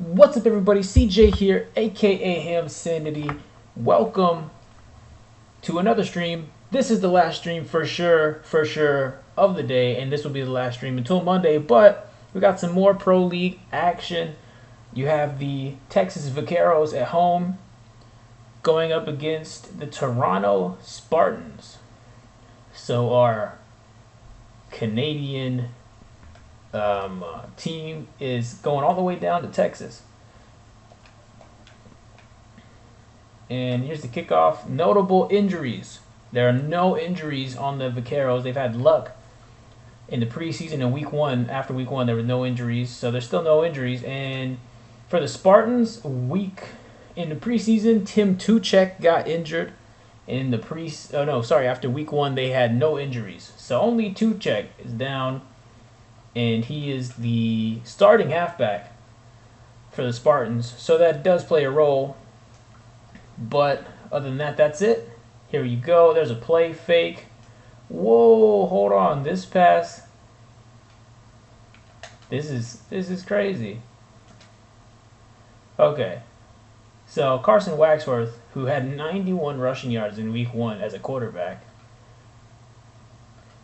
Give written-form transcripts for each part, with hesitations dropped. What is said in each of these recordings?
What's up, everybody? CJ here, aka Ham Sanity. Welcome to another stream. This is the last stream for sure of the day, and this will be the last stream until Monday. But we got some more Pro League action. You have the Texas Vaqueros at home going up against the Toronto Spartans. So our Canadian team is going all the way down to Texas. And here's the kickoff. Notable injuries. There are no injuries on the Vaqueros. They've had luck in the preseason in week one. After week one, there were no injuries, so there's still no injuries. And for the Spartans, in the preseason, Tim Tuchek got injured. In the after week one, they had no injuries. So only Tuchek is down, and he is the starting halfback for the Spartans. So that does play a role. But other than that, that's it. Here you go. There's a play fake. Whoa, hold on. This pass. This is crazy. Okay. So Carson Waxworth, who had 91 rushing yards in week one as a quarterback,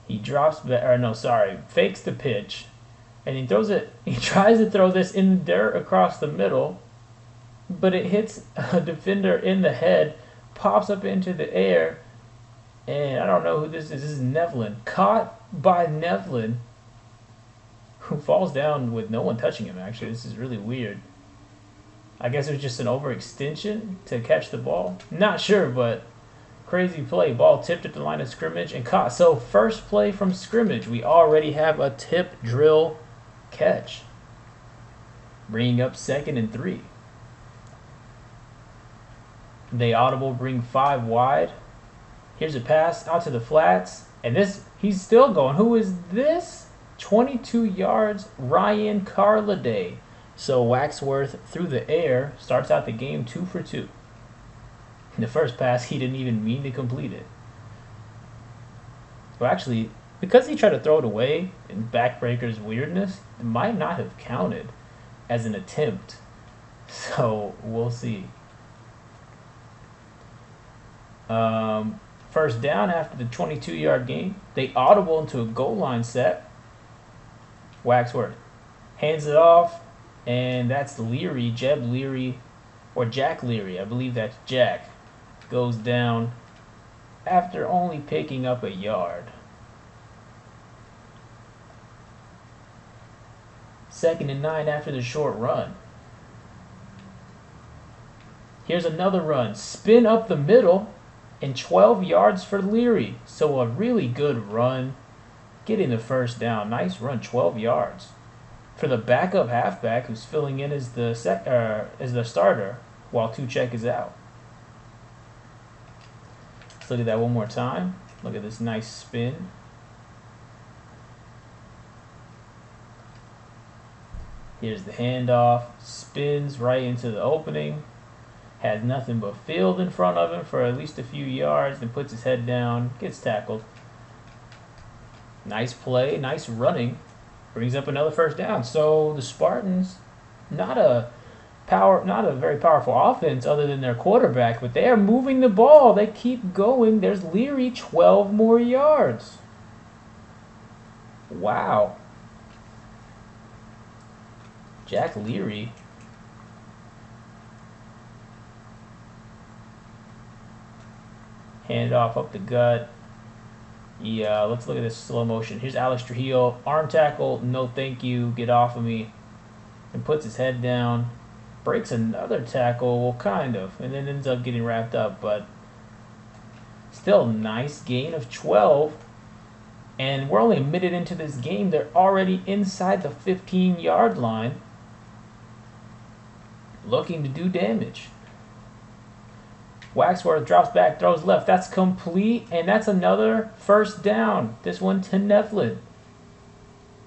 he fakes the pitch, and he throws it. He tries to throw this in the dirt across the middle, but it hits a defender in the head, pops up into the air, and I don't know who this is. This is Nevlin. Caught by Nevlin, who falls down with no one touching him, actually. This is really weird. I guess it was just an overextension to catch the ball. Not sure, but crazy play. Ball tipped at the line of scrimmage and caught. So first play from scrimmage, we already have a tip drill catch, bringing up 2nd and 3. They audible, bring 5 wide. Here's a pass out to the flats, and he's still going. Who is this? 22 yards, Ryan Carladay. So Waxworth through the air starts out the game 2 for 2. In the first pass, he didn't even mean to complete it. Well, actually, because he tried to throw it away in backbreaker's weirdness, it might not have counted as an attempt. So we'll see. First down after the 22-yard gain. They audible into a goal line set. Waxworth hands it off, and that's Leary, Jeb Leary, or Jack Leary. I believe that's Jack. Goes down after only picking up a yard. 2nd and 9 after the short run. Here's another run. Spin up the middle, and 12 yards for Leary. So a really good run, getting the first down. Nice run, 12 yards. For the backup halfback who's filling in as the starter while Tuchek is out. Let's look at that one more time. Look at this nice spin. Here's the handoff. Spins right into the opening. Has nothing but field in front of him for at least a few yards, then puts his head down, gets tackled. Nice play, nice running. Brings up another first down. So the Spartans, not a very powerful offense other than their quarterback, but they are moving the ball. They keep going. There's Leary, 12 more yards. Wow. Jack Leary. Hand off up the gut. Yeah, let's look at this slow motion. Here's Alex Trujillo. Arm tackle, no thank you, get off of me. And puts his head down. Breaks another tackle, well, kind of. And then ends up getting wrapped up. But still, nice gain of 12. And we're only a minute into this game. They're already inside the 15-yard line, looking to do damage. Waxworth drops back, throws left. That's complete, and that's another first down. This one to Nevlin.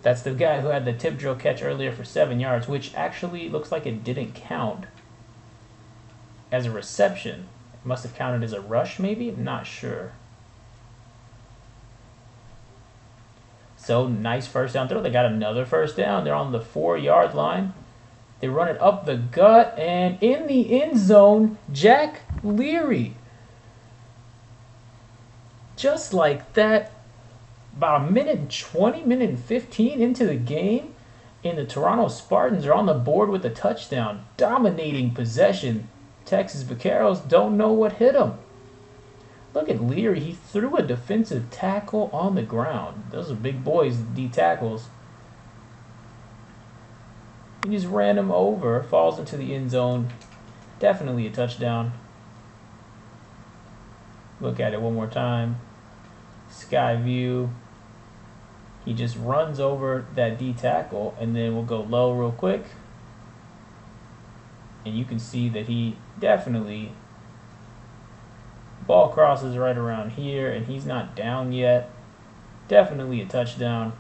That's the guy who had the tip drill catch earlier for 7 yards, which actually looks like it didn't count as a reception. It must have counted as a rush, maybe? I'm not sure. So nice first down throw. They got another first down. They're on the 4-yard line. They run it up the gut, and in the end zone, Jack Leary. Just like that, about a minute and 20, minute and 15 into the game, and the Toronto Spartans are on the board with a touchdown, dominating possession. Texas Vaqueros don't know what hit them. Look at Leary. He threw a defensive tackle on the ground. Those are big boys, D tackles. He just ran him over, falls into the end zone. Definitely a touchdown. Look at it one more time. Sky view. He just runs over that D tackle, and then we'll go low real quick. And you can see that he definitely, ball crosses right around here, and he's not down yet. Definitely a touchdown.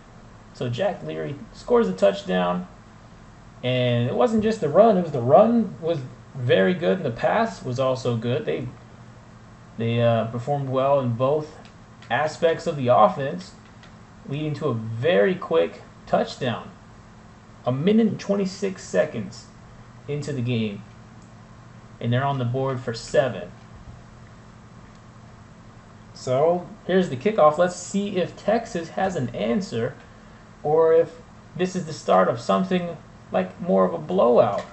So Jack Leary scores a touchdown, and it wasn't just the run. It was the run was very good, and the pass was also good. They performed well in both aspects of the offense, leading to a very quick touchdown. A minute and 26 seconds into the game, and they're on the board for 7. So here's the kickoff. Let's see if Texas has an answer, or if this is the start of something like more of a blowout.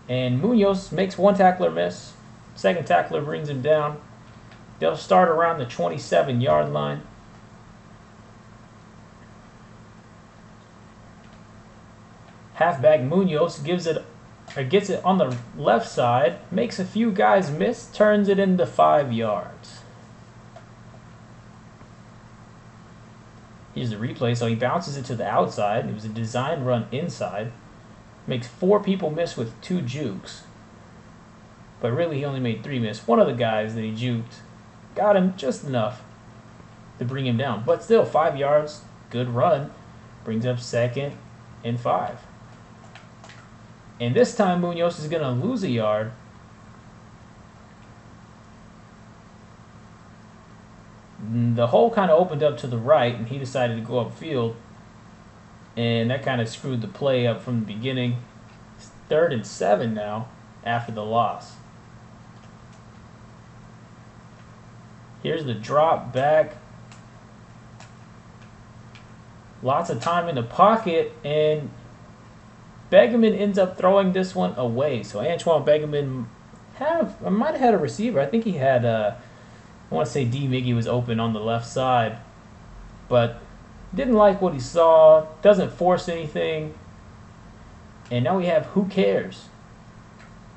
And Munoz makes one tackler miss. Second tackler brings him down. They'll start around the 27-yard line. Halfback Munoz gets it on the left side, makes a few guys miss, turns it into 5 yards. Here's the replay. So he bounces it to the outside. It was a designed run inside. Makes 4 people miss with 2 jukes. But really he only made 3 miss. One of the guys that he juked got him just enough to bring him down. But still, 5 yards, good run. Brings up 2nd and 5. And this time Munoz is going to lose a yard. The hole kind of opened up to the right, and he decided to go upfield. And that kind of screwed the play up from the beginning. It's 3rd and 7 now after the loss. Here's the drop back. Lots of time in the pocket, and Begeman ends up throwing this one away. So Antoine Begeman might have had a receiver. I think he had, I want to say D. Miggy was open on the left side, but didn't like what he saw, doesn't force anything. And now we have who cares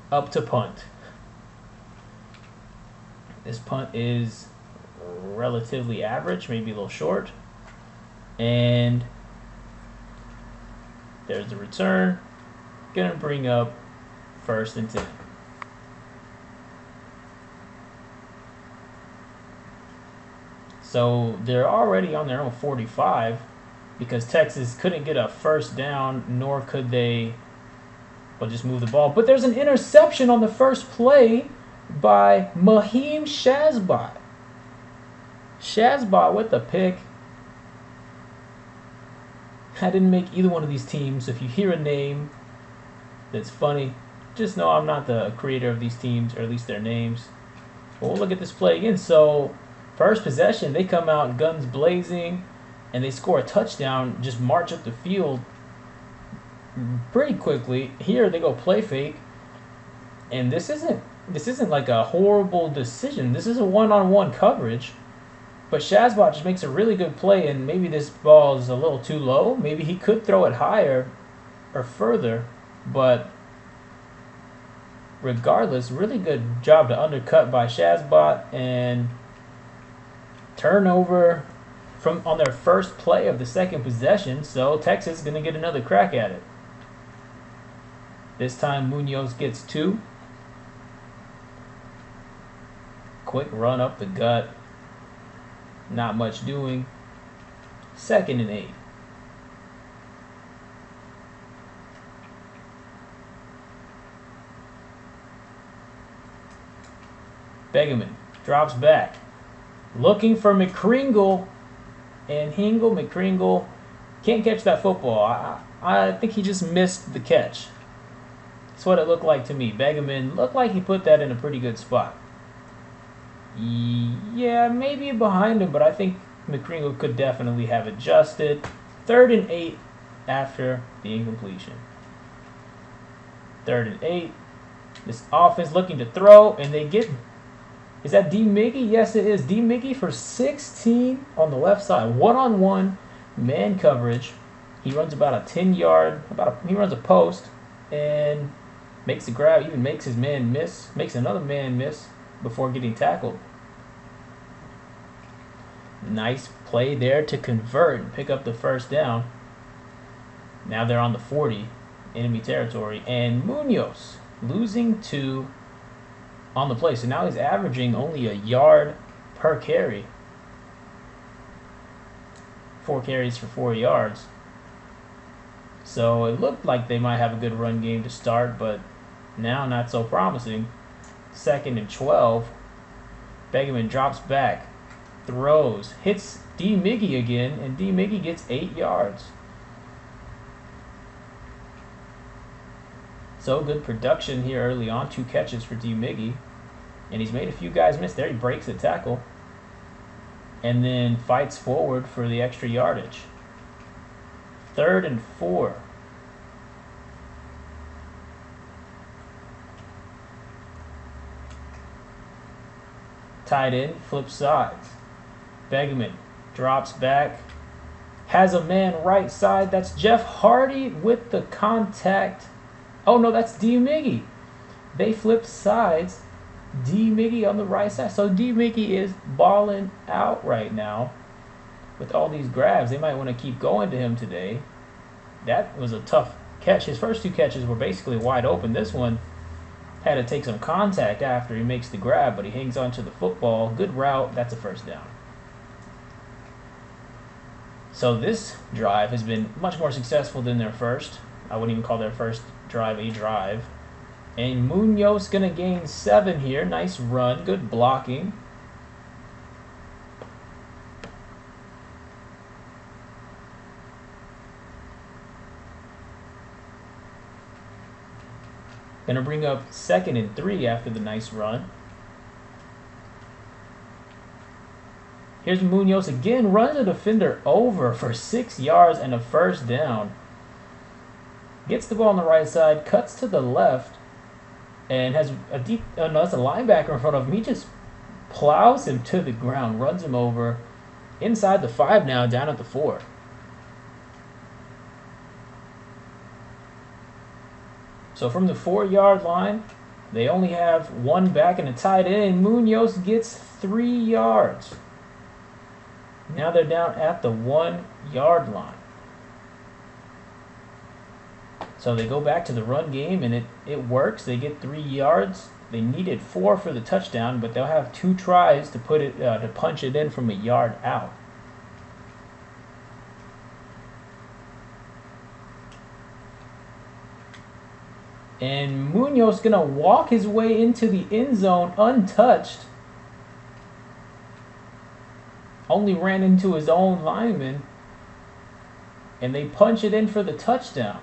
up to punt. This punt is relatively average, maybe a little short. And there's the return. Gonna bring up 1st and 10. So they're already on their own 45 because Texas couldn't get a first down, nor could they just move the ball. But there's an interception on the first play by Mahim Shazbot. Shazbot with the pick. I didn't make either one of these teams. If you hear a name that's funny, just know I'm not the creator of these teams, or at least their names. But we'll look at this play again. So first possession, they come out guns blazing, and they score a touchdown, just march up the field pretty quickly. Here they go play fake, and this isn't like a horrible decision. This is a one-on-one coverage. But Shazbot just makes a really good play, and maybe this ball is a little too low. Maybe he could throw it higher or further, but regardless, really good job to undercut by Shazbot, and turnover on their first play of the second possession. So Texas is going to get another crack at it. This time Munoz gets 2. Quick run up the gut. Not much doing. 2nd and 8. Begeman drops back, looking for McCringle, and McCringle Can't catch that football. I think he just missed the catch. That's what it looked like to me. Begeman looked like he put that in a pretty good spot. Yeah, maybe behind him, but I think McCringle could definitely have adjusted. 3rd and 8 after the incompletion. 3rd and 8. This offense looking to throw, and they get... Is that D. Miggy? Yes, it is. D. Miggy for 16 on the left side. One-on-one man coverage. He runs about a 10-yard... He runs a post and makes the grab. Even makes his man miss. Makes another man miss before getting tackled. Nice play there to convert and pick up the first down. Now they're on the 40, enemy territory. And Munoz losing 2 on the play. So now he's averaging only a yard per carry. 4 carries for 4 yards. So it looked like they might have a good run game to start, but now not so promising. 2nd and 12. Begeman drops back, throws, hits D. Miggy again, and D. Miggy gets 8 yards. So good production here early on. 2 catches for D. Miggy. And he's made a few guys miss there. He breaks a tackle. And then fights forward for the extra yardage. 3rd and 4. Tight end, flips sides. Begeman drops back. Has a man right side. That's Jeff Hardy with the contact. Oh no, that's D. Miggy. They flip sides. D. Miggy on the right side. So D. Miggy is balling out right now with all these grabs. They might want to keep going to him today. That was a tough catch. His first 2 catches were basically wide open. This one had to take some contact after he makes the grab, but he hangs on to the football. Good route. That's a first down. So this drive has been much more successful than their first. I wouldn't even call their first drive a drive. And Munoz going to gain 7 here. Nice run. Good blocking. Going to bring up 2nd and 3 after the nice run. Here's Munoz again. Runs a defender over for 6 yards and a first down. Gets the ball on the right side. Cuts to the left. And has a deep... no, that's a linebacker in front of him. He just plows him to the ground. Runs him over. Inside the 5 now. Down at the 4. So from the 4-yard line, they only have 1 back and a tight end. Munoz gets 3 yards. Now they're down at the 1-yard line. So they go back to the run game, and it works. They get 3 yards. They needed 4 for the touchdown, but they'll have 2 tries to put it to punch it in from a yard out. And Munoz going to walk his way into the end zone untouched. Only ran into his own lineman. And they punch it in for the touchdown.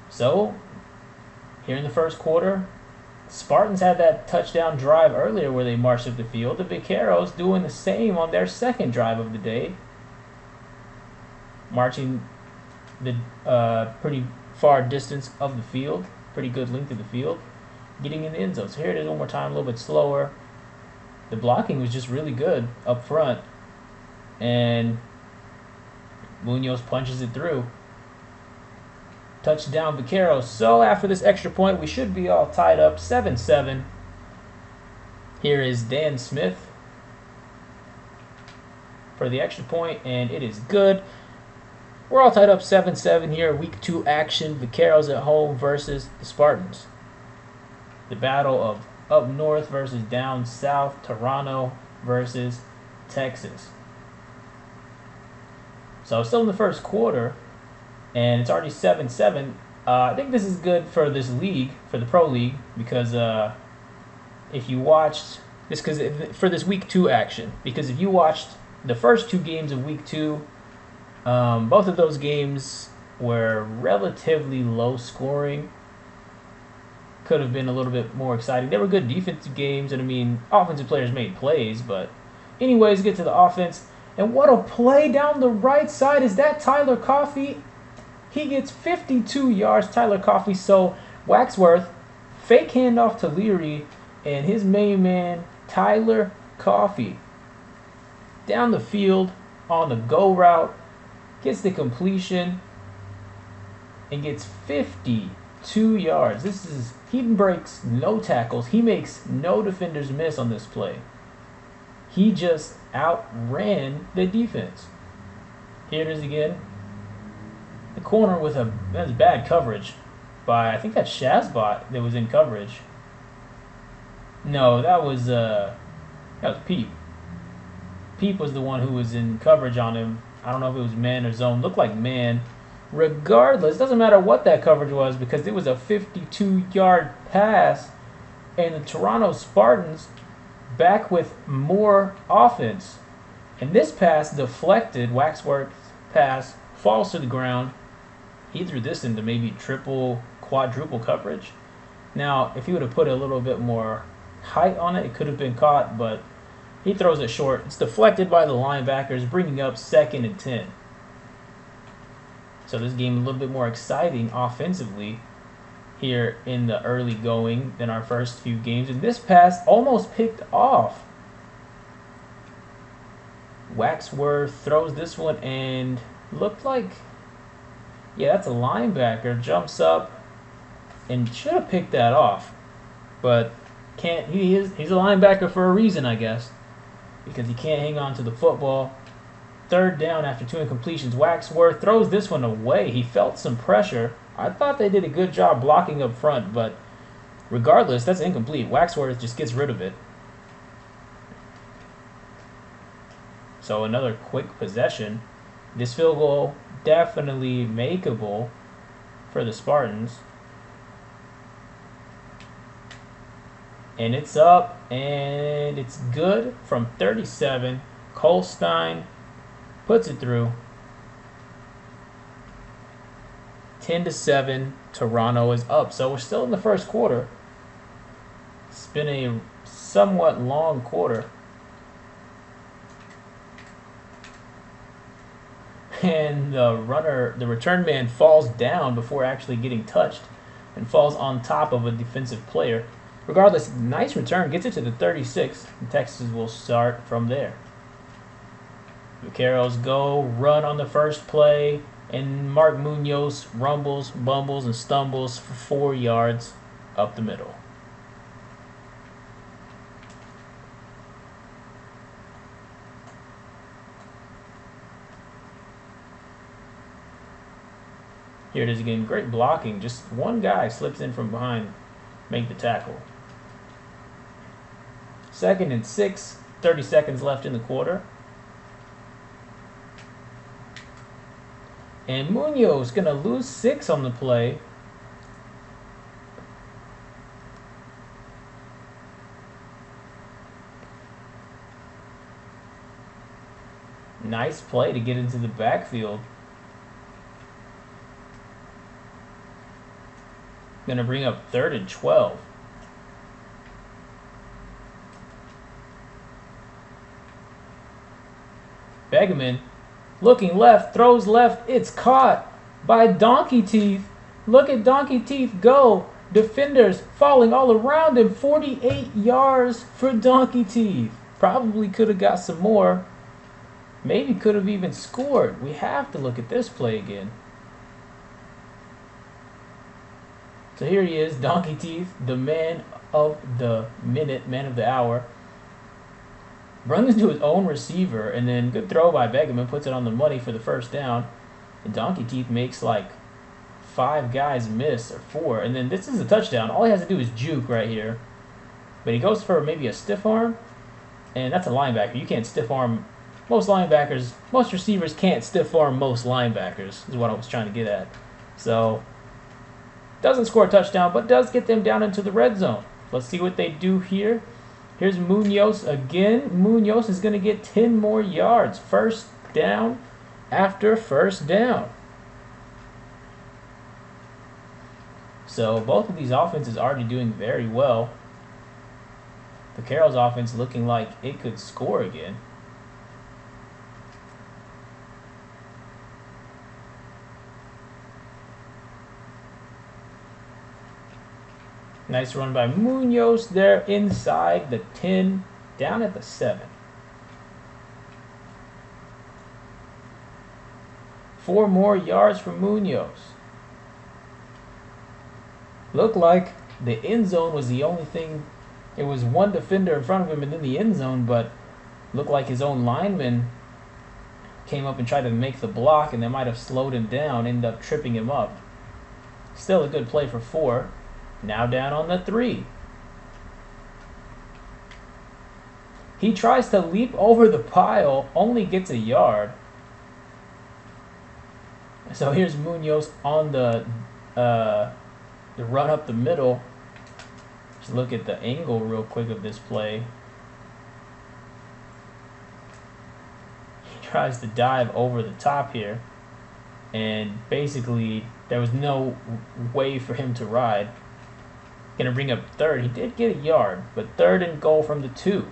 So, here in the first quarter, Spartans had that touchdown drive earlier where they marched up the field. The Vaqueros doing the same on their second drive of the day. Marching the pretty far distance of the field, pretty good length of the field, getting in the end zone. So here it is one more time, a little bit slower. The blocking was just really good up front, and Munoz punches it through. Touchdown Vaqueros. So after this extra point, we should be all tied up 7-7. Here is Dan Smith for the extra point, and it is good. We're all tied up 7-7 here. Week 2 action. Vaqueros at home versus the Spartans. The battle of up north versus down south. Toronto versus Texas. So still in the first quarter, and it's already 7-7. I think this is good for this league, for the Pro League, because if you watched this, for this Week 2 action, because if you watched the first 2 games of week 2, both of those games were relatively low scoring. Could have been a little bit more exciting. They were good defensive games, and I mean, offensive players made plays, but anyways, get to the offense. And what a play down the right side. Is that Tyler Coffey? He gets 52 yards, Tyler Coffey. So Waxworth, fake handoff to Leary, and his main man, Tyler Coffey, down the field on the go route, gets the completion, and gets 52 yards. He breaks no tackles. He makes no defenders miss on this play. He just outran the defense. Here it is again. The corner with that's bad coverage by, I think that's Shazbot that was in coverage. No, that was Peep. Peep was the one who was in coverage on him. I don't know if it was man or zone. Looked like man. Regardless, doesn't matter what that coverage was because it was a 52-yard pass, and the Toronto Spartans back with more offense. And this pass deflected. Waxworth's pass falls to the ground. He threw this into maybe triple, quadruple coverage. Now, if he would have put a little bit more height on it, it could have been caught, but he throws it short. It's deflected by the linebackers, bringing up 2nd and 10. So this game a little bit more exciting offensively here in the early going than our first few games. And this pass almost picked off. Waxworth throws this one and looked like, yeah, that's a linebacker. Jumps up and should have picked that off. But can't. He's a linebacker for a reason, I guess, because he can't hang on to the football. 3rd down after 2 incompletions. Waxworth throws this one away. He felt some pressure. I thought they did a good job blocking up front, but regardless, that's incomplete. Waxworth just gets rid of it. So another quick possession. This field goal definitely makeable for the Spartans. And it's up, and it's good from 37. Colstein puts it through. 10-7. Toronto is up. So we're still in the first quarter. It's been a somewhat long quarter. And the return man falls down before actually getting touched and falls on top of a defensive player. Regardless, nice return, gets it to the 36, and Texas will start from there. Vaqueros go, run on the first play, and Mark Munoz rumbles, bumbles, and stumbles for 4 yards up the middle. Here it is again, great blocking. Just one guy slips in from behind, make the tackle. 2nd and 6, 30 seconds left in the quarter. And Munoz going to lose 6 on the play. Nice play to get into the backfield. Going to bring up 3rd and 12. Begeman looking left, throws left. It's caught by Donkey Teeth. Look at Donkey Teeth go. Defenders falling all around him. 48 yards for Donkey Teeth. Probably could have got some more. Maybe could have even scored. We have to look at this play again. So here he is, Donkey Teeth, the man of the minute, man of the hour. Runs into his own receiver, and then good throw by Begeman, puts it on the money for the 1st down. And Donkey Teeth makes like 5 guys miss, or 4. And then this is a touchdown. All he has to do is juke right here. But he goes for maybe a stiff arm, and that's a linebacker. You can't stiff arm most linebackers. Most receivers can't stiff arm most linebackers, is what I was trying to get at. So, doesn't score a touchdown, but does get them down into the red zone. Let's see what they do here. Here's Munoz again. Munoz is going to get 10 more yards. First down after first down. So both of these offenses already doing very well. The Vaqueros offense looking like it could score again. Nice run by Munoz there inside the 10, down at the 7. 4 more yards for Munoz. Looked like the end zone was the only thing. It was one defender in front of him and then the end zone, but looked like his own lineman came up and tried to make the block, and they might have slowed him down, ended up tripping him up. Still a good play for 4. Now down on the 3. He tries to leap over the pile, only gets a yard. So here's Munoz on the run up the middle. Just look at the angle real quick of this play. He tries to dive over the top here, and basically there was no way for him to ride. Gonna bring up 3rd. He did get a yard, but 3rd and goal from the 2.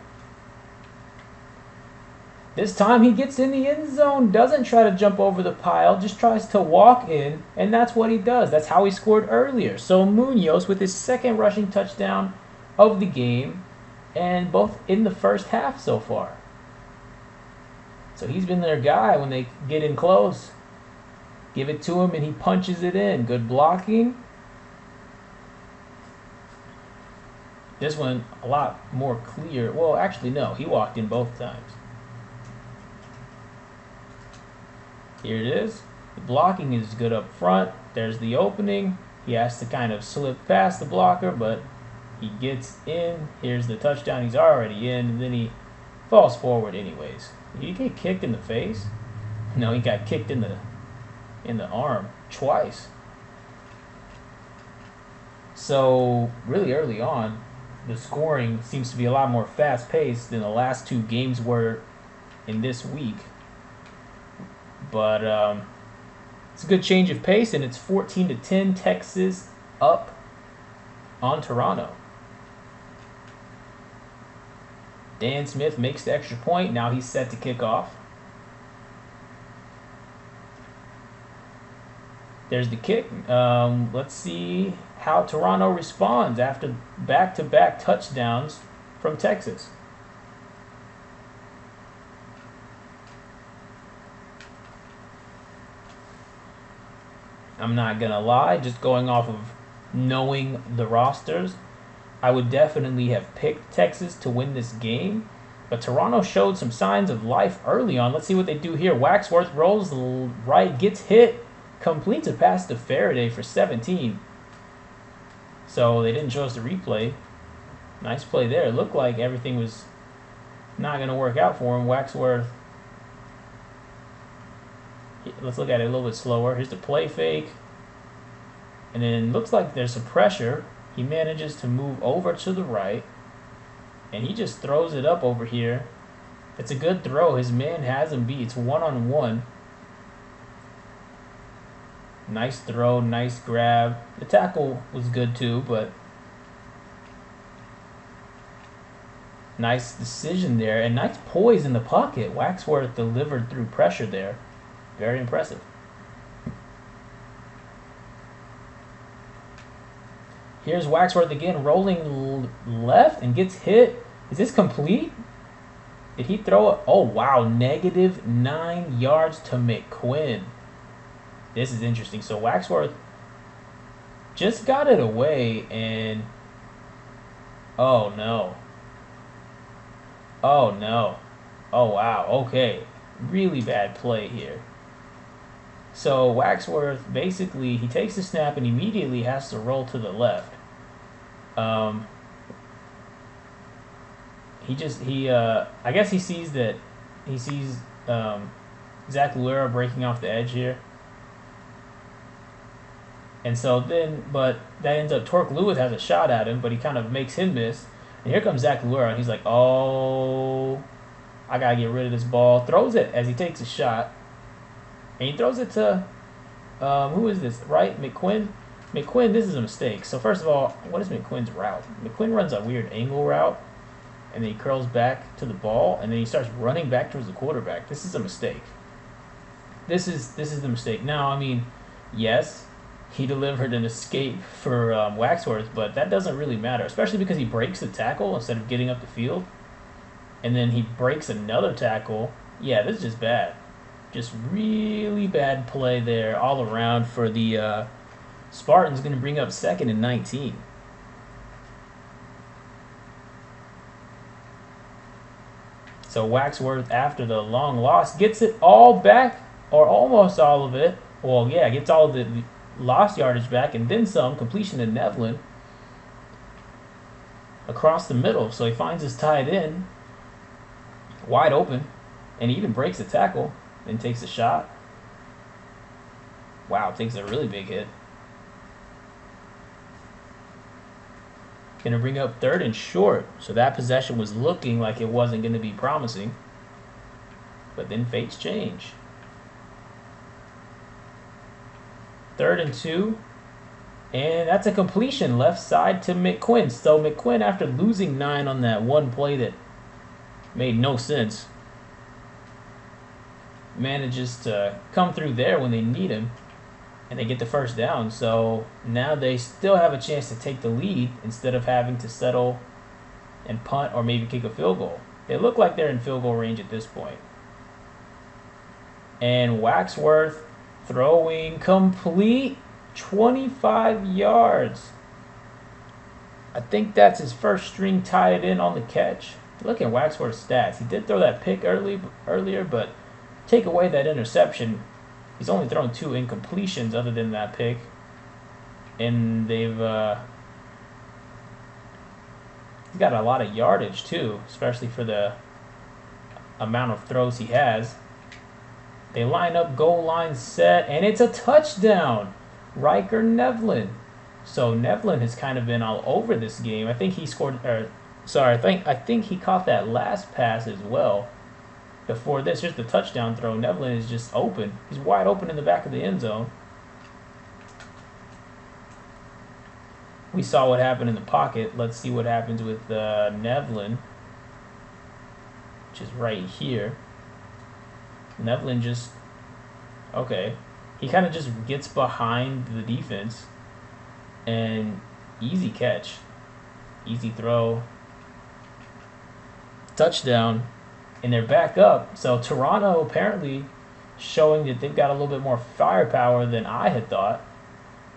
This time he gets in the end zone, doesn't try to jump over the pile, just tries to walk in, and that's what he does. That's how he scored earlier. So Munoz with his 2nd rushing touchdown of the game, and both in the first half so far. So he's been their guy when they get in close. Give it to him and he punches it in. Good blocking. This one a lot more clear. Well, actually, no. He walked in both times. Here it is. The blocking is good up front. There's the opening. He has to kind of slip past the blocker, but he gets in. Here's the touchdown. He's already in, and then he falls forward anyways. Did he get kicked in the face? No, he got kicked in the arm twice. So really early on, the scoring seems to be a lot more fast-paced than the last 2 games were in this week. But it's a good change of pace, and it's 14-10, Texas up on Toronto. Dan Smith makes the extra point. Now he's set to kick off. There's the kick. Let's see how Toronto responds after back-to-back touchdowns from Texas. I'm not going to lie, just going off of knowing the rosters, I would definitely have picked Texas to win this game. But Toronto showed some signs of life early on. Let's see what they do here. Waxworth rolls right, gets hit, completes a pass to Faraday for 17. So they didn't show us the replay. Nice play there. It looked like everything was not going to work out for him. Waxworth. Let's look at it a little bit slower. Here's the play fake. And then looks like there's some pressure. He manages to move over to the right. And he just throws it up over here. It's a good throw. His man has him beat. It's one-on-one. Nice throw, nice grab. The tackle was good too, but nice decision there. And nice poise in the pocket. Waxworth delivered through pressure there. Very impressive. Here's Waxworth again, rolling left and gets hit. Is this complete? Did he throw it? Oh, wow. -9 yards to McQuinn. This is interesting. So Waxworth just got it away and... Oh, no. Oh, no. Oh, wow. Okay. Really bad play here. So Waxworth, basically, he takes the snap and immediately has to roll to the left. I guess he sees Zach Luera breaking off the edge here. And so then, but that ends up, Torque Lewis has a shot at him, but he kind of makes him miss. And here comes Zach Lura, and he's like, oh, I got to get rid of this ball. Throws it as he takes a shot. And he throws it to, who is this, right? McQuinn? McQuinn, this is a mistake. So first of all, what is McQuinn's route? McQuinn runs a weird angle route, and then he curls back to the ball, and then he starts running back towards the quarterback. This is a mistake. This is the mistake. Now, I mean, yes, he delivered an escape for Waxworth, but that doesn't really matter, especially because he breaks the tackle instead of getting up the field, and then he breaks another tackle. Yeah, this is just bad. Just really bad play there all around for the Spartans. Going to bring up 2nd and 19. So Waxworth, after the long loss, gets it all back, or almost all of it. Well, yeah, gets all of the lost yardage back, and then some. Completion to Nevlin across the middle. So he finds his tight end wide open, and he even breaks a tackle, then takes a shot. Wow, takes a really big hit. Going to bring up 3rd and short. So that possession was looking like it wasn't going to be promising. But then fates change. 3rd and 2. And that's a completion left side to McQuinn. So McQuinn, after losing 9 on that one play that made no sense, manages to come through there when they need him. And they get the first down, so now they still have a chance to take the lead instead of having to settle and punt or maybe kick a field goal. They look like they're in field goal range at this point. And Waxworth throwing complete, 25 yards. I think that's his first string tied in on the catch. Look at Waxworth's stats. He did throw that pick earlier, but take away that interception, he's only thrown 2 incompletions other than that pick. And they've he's got a lot of yardage too, especially for the amount of throws he has. They line up, goal line set, and it's a touchdown. Riker Nevlin. So Nevlin has kind of been all over this game. I think he scored, I think he caught that last pass as well. Before this, here's the touchdown throw. Nevlin is just open. He's wide open in the back of the end zone. We saw what happened in the pocket. Let's see what happens with Nevlin, which is right here. Nevlin just, okay. He kind of just gets behind the defense. And easy catch. Easy throw. Touchdown. And they're back up. So Toronto apparently showing that they've got a little bit more firepower than I had thought.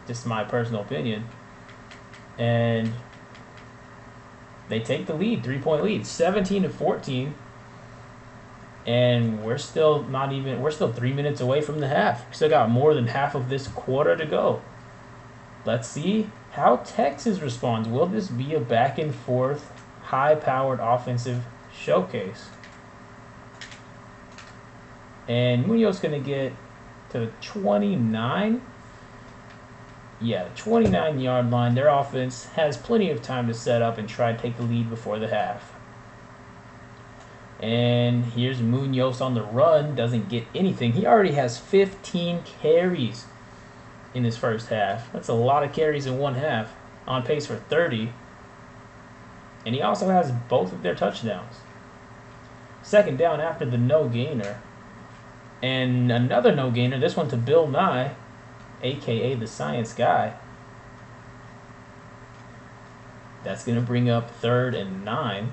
Just my personal opinion. And they take the lead, 3-point lead, 17-14. And we're still 3 minutes away from the half. We still got more than half of this quarter to go. Let's see how Texas responds. Will this be a back and forth, high-powered offensive showcase? And Munoz going to get to the 29. Yeah, the 29-yard line. Their offense has plenty of time to set up and try to take the lead before the half. And here's Munoz on the run. Doesn't get anything. He already has 15 carries in his first half. That's a lot of carries in one half. On pace for 30. And he also has both of their touchdowns. 2nd down after the no-gainer. And another no-gainer, this one to Bill Nye, a.k.a. the science guy. That's going to bring up 3rd and 9.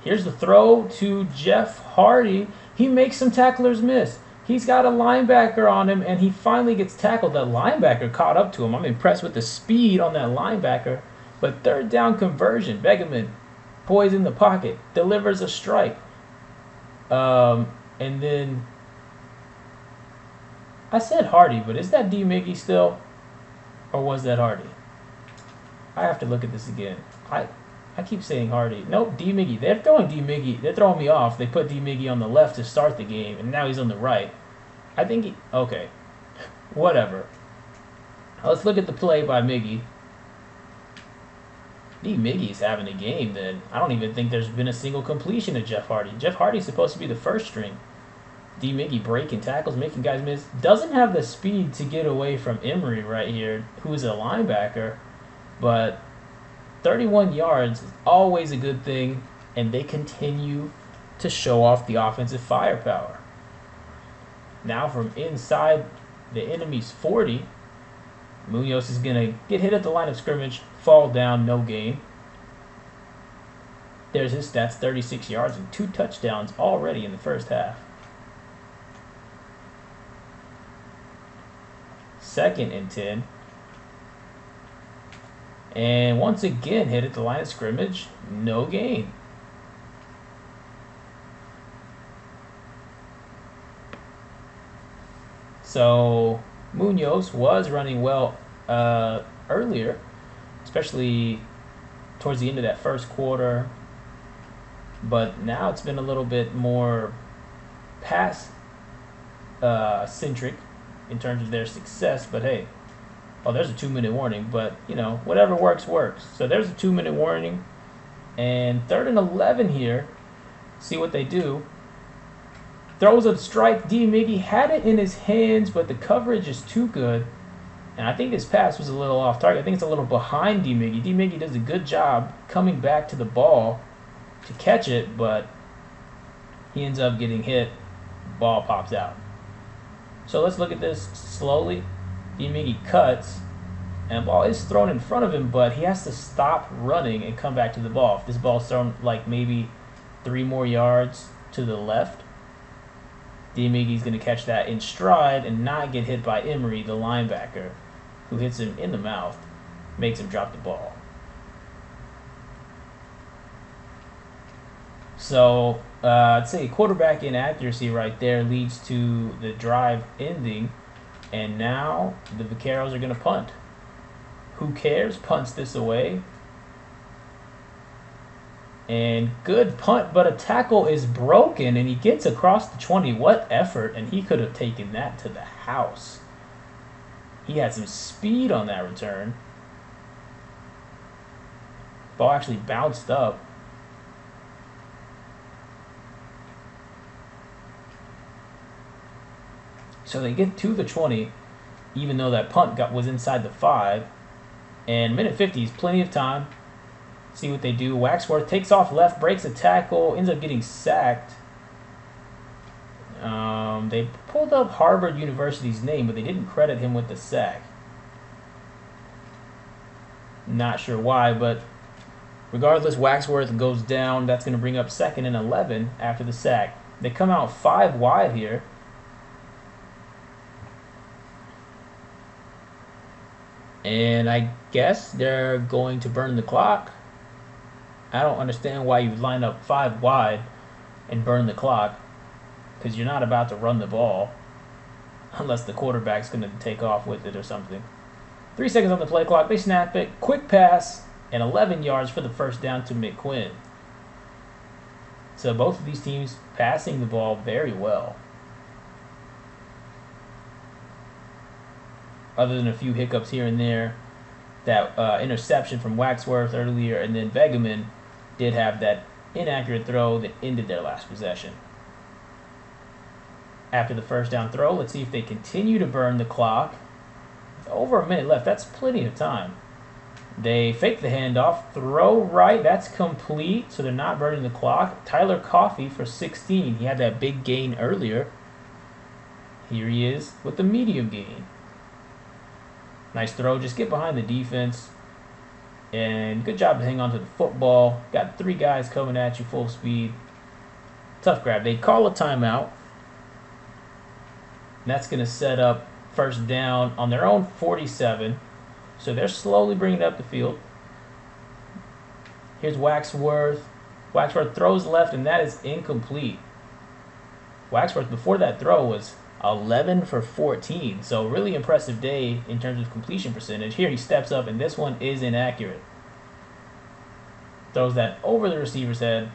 Here's the throw to Jeff Hardy. He makes some tacklers miss. He's got a linebacker on him, and he finally gets tackled. That linebacker caught up to him. I'm impressed with the speed on that linebacker. But 3rd down conversion, Begeman, poised in the pocket, delivers a strike. And then I said Hardy, but is that D. Miggy still? Or was that Hardy? I have to look at this again. I keep saying Hardy. Nope, D. Miggy. They're throwing D. Miggy. They're throwing me off. They put D. Miggy on the left to start the game, and now he's on the right. I think he... Okay. Whatever. Let's look at the play by Miggy. Miggy's having a game that I don't even think there's been a single completion to Jeff Hardy. Jeff Hardy's supposed to be the first string. Miggy breaking tackles, making guys miss. Doesn't have the speed to get away from Emery right here, who's a linebacker. But 31 yards is always a good thing, and they continue to show off the offensive firepower. Now from inside the enemy's 40, Munoz is going to get hit at the line of scrimmage, fall down, no gain. There's his stats, 36 yards and 2 touchdowns already in the first half. 2nd and 10. And once again, hit at the line of scrimmage, no gain. So Munoz was running well earlier, especially towards the end of that first quarter. But now it's been a little bit more pass-centric in terms of their success. But hey, there's a 2-minute warning. But, you know, whatever works, works. So there's a 2-minute warning. And 3rd and 11 here. See what they do. Throws a strike. Miggy had it in his hands, but the coverage is too good. And I think this pass was a little off target. I think it's a little behind Miggy. Miggy does a good job coming back to the ball to catch it, but he ends up getting hit. Ball pops out. So let's look at this slowly. Miggy cuts, and the ball is thrown in front of him, but he has to stop running and come back to the ball. If this ball's thrown like maybe 3 more yards to the left, Miggy's going to catch that in stride and not get hit by Emery, the linebacker, who hits him in the mouth, makes him drop the ball. So I'd say quarterback inaccuracy right there leads to the drive ending, and now the Vaqueros are going to punt. Who cares? Punts this away. And good punt, but a tackle is broken, and he gets across the 20. What effort, and he could have taken that to the house. He had some speed on that return. Ball actually bounced up. So they get to the 20, even though that punt was inside the 5. And minute 50 is plenty of time. See what they do. Waxworth takes off left, breaks a tackle, ends up getting sacked. They pulled up Harvard University's name, but they didn't credit him with the sack. Not sure why, but regardless, Waxworth goes down. That's going to bring up 2nd and 11 after the sack. They come out 5 wide here. And I guess they're going to burn the clock. I don't understand why you line up 5 wide and burn the clock, because you're not about to run the ball unless the quarterback's going to take off with it or something. 3 seconds on the play clock. They snap it. Quick pass and 11 yards for the first down to McQuinn. So both of these teams passing the ball very well. Other than a few hiccups here and there. That interception from Waxworth earlier, and then Vegeman did have that inaccurate throw that ended their last possession. After the first down throw, let's see if they continue to burn the clock. With over a minute left, that's plenty of time. They fake the handoff, throw right, that's complete, so they're not burning the clock. Tyler Coffey for 16. He had that big gain earlier. Here he is with the medium gain. Nice throw, just get behind the defense. And good job to hang on to the football. Got 3 guys coming at you full speed. Tough grab. They call a timeout. And that's going to set up first down on their own 47. So they're slowly bringing it up the field. Here's Waxworth. Waxworth throws left, and that is incomplete. Waxworth, before that throw, was 11 for 14. So really impressive day in terms of completion percentage. Here he steps up, and this one is inaccurate. Throws that over the receiver's head.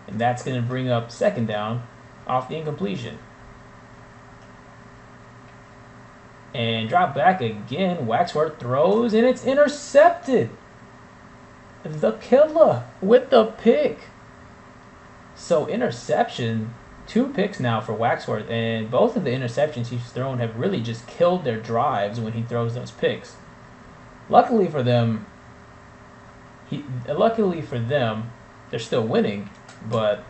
And that's going to bring up second down off the incompletion. And drop back again. Waxworth throws, and it's intercepted. The killer with the pick. So interception, 2 picks now for Waxworth, and both of the interceptions he's thrown have really just killed their drives when he throws those picks. Luckily for them, they're still winning, but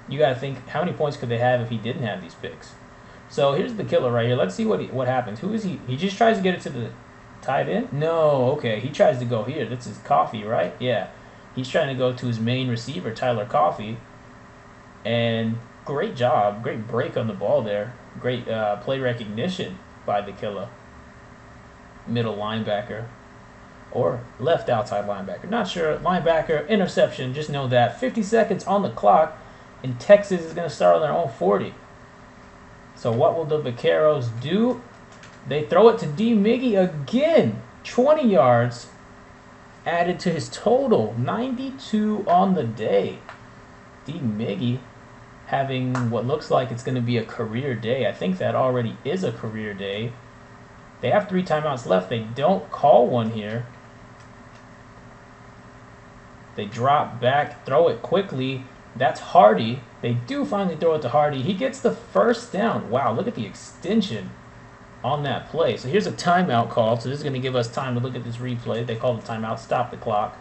you got to think, how many points could they have if he didn't have these picks? So here's the killer right here. Let's see what happens. Who is he? He just tries to get it to the tight end? No, okay. He tries to go here. This is Coffee, right? Yeah. He's trying to go to his main receiver, Tyler Coffee. And great job. Great break on the ball there. Great play recognition by the killer. Middle linebacker. Or left outside linebacker. Not sure. Linebacker, interception. Just know that. 50 seconds on the clock. And Texas is going to start on their own 40. So what will the Vaqueros do? They throw it to D. Miggy again. 20 yards added to his total. 92 on the day. D. Miggy having what looks like it's going to be a career day. I think that already is a career day. They have 3 timeouts left. They don't call one here. They drop back, throw it quickly. That's Hardy. They do finally throw it to Hardy. He gets the first down. Wow, look at the extension on that play. So here's a timeout call. So this is going to give us time to look at this replay. They call the timeout, stop the clock.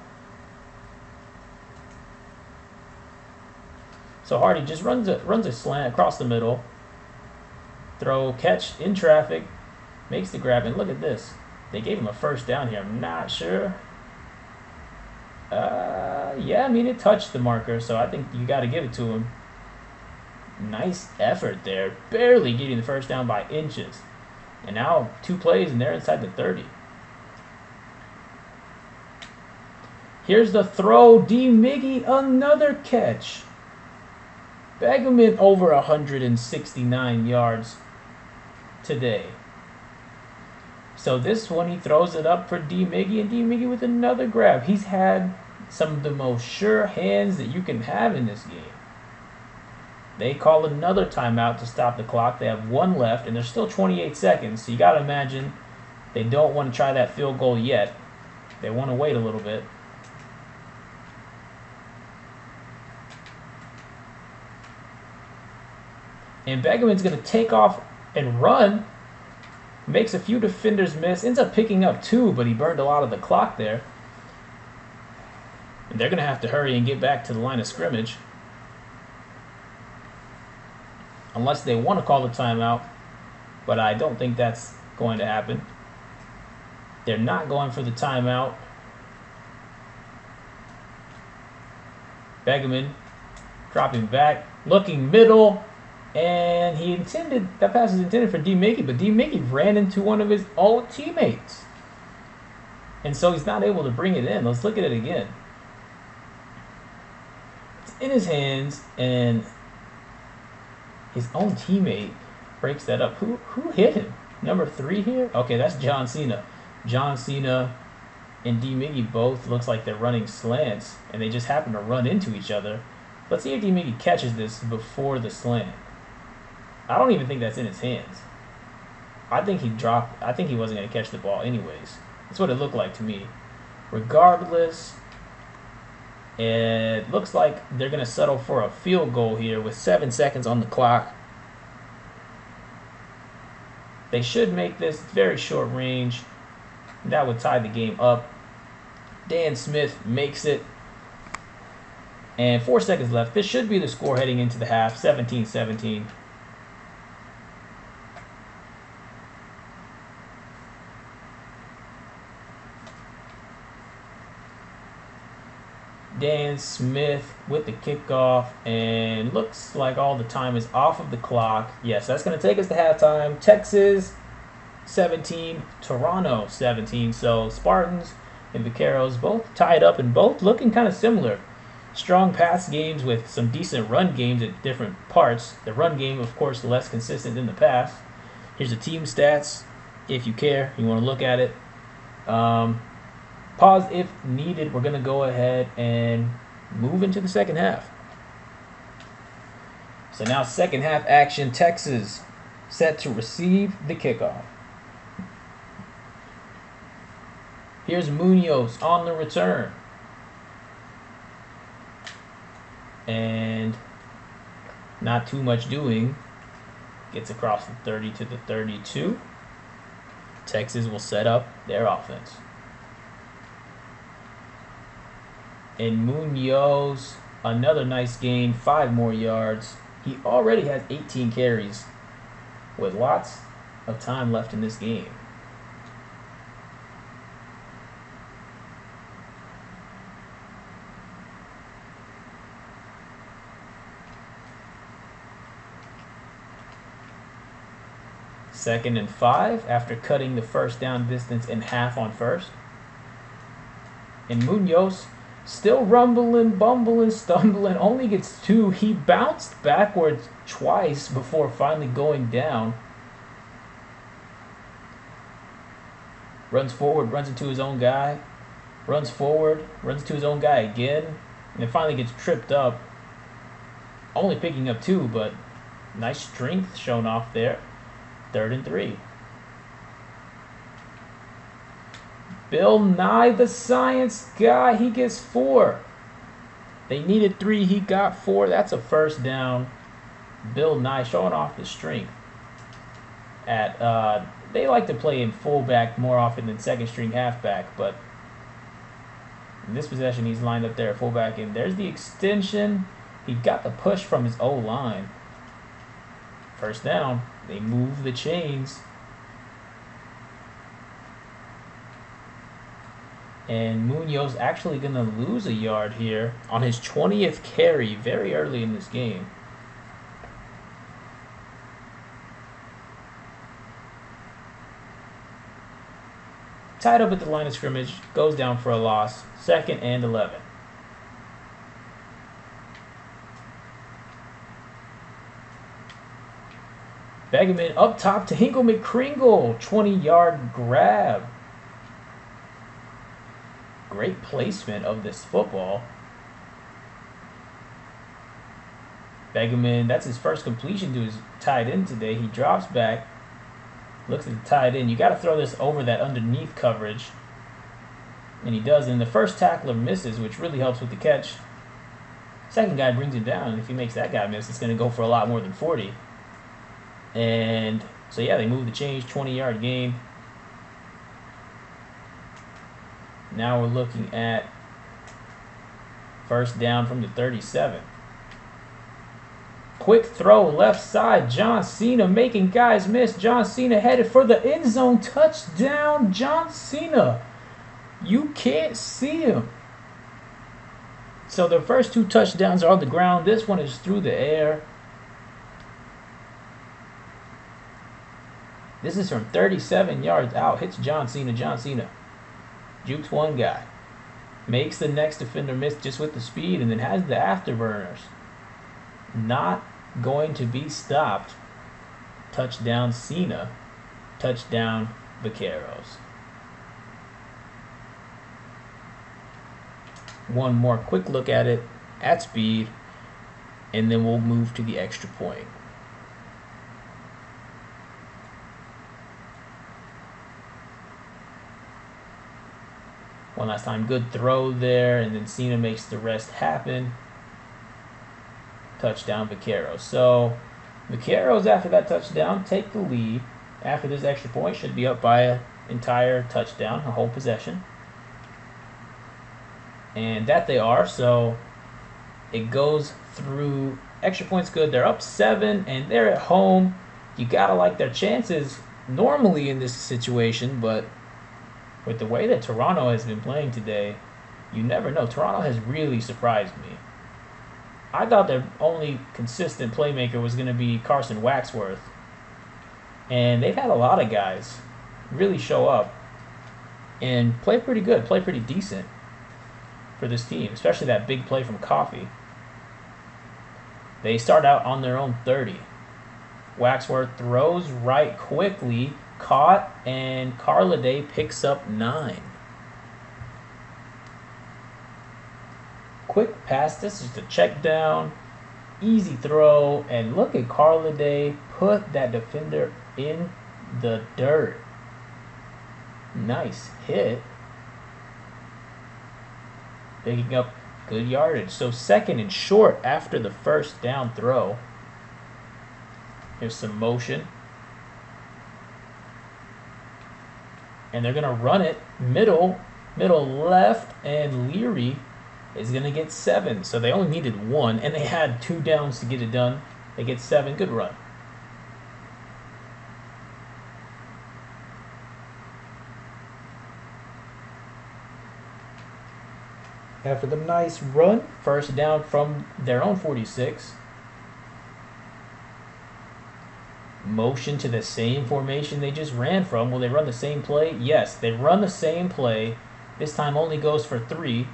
So Hardy just runs a slant across the middle. Throw, catch in traffic. Makes the grab. And look at this. They gave him a first down here. I'm not sure. Yeah, I mean, it touched the marker, so I think you got to give it to him. Nice effort there. Barely getting the first down by inches. And now 2 plays, and they're inside the 30. Here's the throw. D. Miggy, another catch. Begeman over 169 yards today. So this one, he throws it up for D. Miggy, and D. Miggy with another grab. He's had some of the most sure hands that you can have in this game. They call another timeout to stop the clock. They have 1 left, and there's still 28 seconds. So you got to imagine they don't want to try that field goal yet. They want to wait a little bit. And Begeman's going to take off and run. Makes a few defenders miss. Ends up picking up 2, but he burned a lot of the clock there. And they're going to have to hurry and get back to the line of scrimmage. Unless they want to call the timeout. But I don't think that's going to happen. They're not going for the timeout. Begeman dropping back. Looking middle. And that pass was intended for D. Miggy, but D. Miggy ran into one of his old teammates. And so he's not able to bring it in. Let's look at it again. It's in his hands, and his own teammate breaks that up. Who hit him? Number 3 here? Okay, that's John Cena. John Cena and D. Miggy both looks like they're running slants, and they just happen to run into each other. Let's see if D. Miggy catches this before the slant. I don't even think that's in his hands. I think he wasn't going to catch the ball anyways. That's what it looked like to me. Regardless, it looks like they're going to settle for a field goal here with 7 seconds on the clock. They should make this very short range. That would tie the game up. Dan Smith makes it. And 4 seconds left. This should be the score heading into the half, 17-17. Dan Smith with the kickoff, and looks like all the time is off of the clock. Yes, that's going to take us to halftime. Texas 17, Toronto 17. So Spartans and Vaqueros both tied up and both looking kind of similar. Strong pass games with some decent run games at different parts. The run game, of course, less consistent than the pass. Here's the team stats if you care. You want to look at it. Pause if needed. We're going to go ahead and move into the second half. So now second half action. Texas set to receive the kickoff. Here's Munoz on the return. And not too much doing. Gets across the 30 to the 32. Texas will set up their offense. And Munoz, another nice gain, 5 more yards. He already has 18 carries with lots of time left in this game. Second and 5 after cutting the first down distance in half on first. And Munoz still rumbling, bumbling, stumbling, only gets 2. He bounced backwards twice before finally going down. Runs forward, runs into his own guy. Runs forward, runs into his own guy again. And then finally gets tripped up. Only picking up 2, but nice strength shown off there. 3rd and 3. Bill Nye, the science guy, he gets 4. They needed 3, he got 4. That's a first down. Bill Nye showing off the strength. They like to play in fullback more often than second string halfback, but in this possession he's lined up there at fullback, and there's the extension. He got the push from his O-line. First down. They move the chains. And Munoz actually going to lose a yard here on his 20th carry very early in this game. Tied up at the line of scrimmage, goes down for a loss. 2nd and 11. Begeman up top to Hinkle McCringle. 20-yard grab. Great placement of this football. Begeman, that's his first completion to his tight end today. He drops back, looks at the tight end. You got to throw this over that underneath coverage. And he does. And the first tackler misses, which really helps with the catch. Second guy brings him down. And if he makes that guy miss, it's going to go for a lot more than 40. And so, yeah, they move the change, 20-yard gain. Now we're looking at first down from the 37. Quick throw left side. John Cena making guys miss. John Cena headed for the end zone. Touchdown, John Cena. You can't see him. So the first 2 touchdowns are on the ground. This one is through the air. This is from 37 yards out. Hits John Cena. John Cena jukes one guy. Makes the next defender miss just with the speed, and then has the afterburners. Not going to be stopped. Touchdown Cena. Touchdown Vaqueros. One more quick look at it at speed, and then we'll move to the extra point. One last time, good throw there, and then Cena makes the rest happen. Touchdown Vaqueros. So Vaqueros, after that touchdown, take the lead. After this extra point, should be up by an entire touchdown, a whole possession. And that they are, so it goes through. Extra point's good. They're up 7, and they're at home. You gotta like their chances normally in this situation, but with the way that Toronto has been playing today, you never know. Toronto has really surprised me. I thought their only consistent playmaker was going to be Carson Waxworth. And they've had a lot of guys really show up and play pretty good, play pretty decent for this team, especially that big play from Coffee. They start out on their own 30. Waxworth throws right quickly, caught, and Carladay picks up 9. Quick pass. This is the check down. Easy throw, and look at Carladay put that defender in the dirt. Nice hit. Picking up good yardage. So second and short after the first down throw. Here's some motion. And they're going to run it middle left, and Leary is going to get 7. So they only needed 1, and they had 2 downs to get it done. They get 7. Good run. After the nice run, first down from their own 46. Motion to the same formation they just ran from. Will they run the same play? Yes, they run the same play. This time only goes for 3.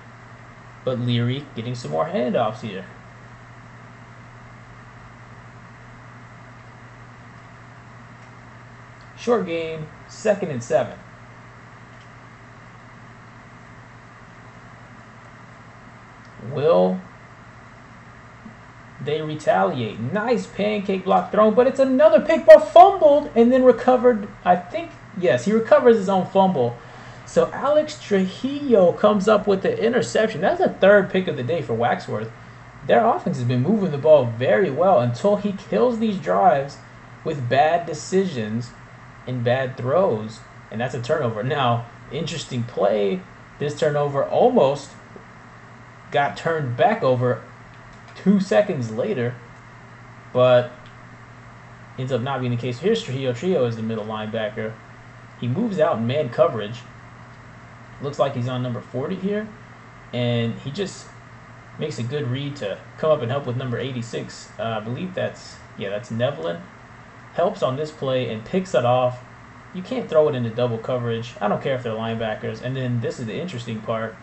But Leary getting some more handoffs here. Short game, 2nd and 7. Will they retaliate? Nice pancake block thrown, but it's another pick, but fumbled and then recovered. I think, yes, he recovers his own fumble. So Alex Trujillo comes up with the interception. That's the 3rd pick of the day for Waxworth. Their offense has been moving the ball very well until he kills these drives with bad decisions and bad throws, and that's a turnover. Now, interesting play. This turnover almost got turned back over 2 seconds later, but ends up not being the case. Here's Trujillo. Trujillo is the middle linebacker. He moves out in man coverage. Looks like he's on number 40 here, and he just makes a good read to come up and help with number 86. I believe that's Nevlin. Helps on this play and picks it off. You can't throw it into double coverage. I don't care if they're linebackers. And then this is the interesting part.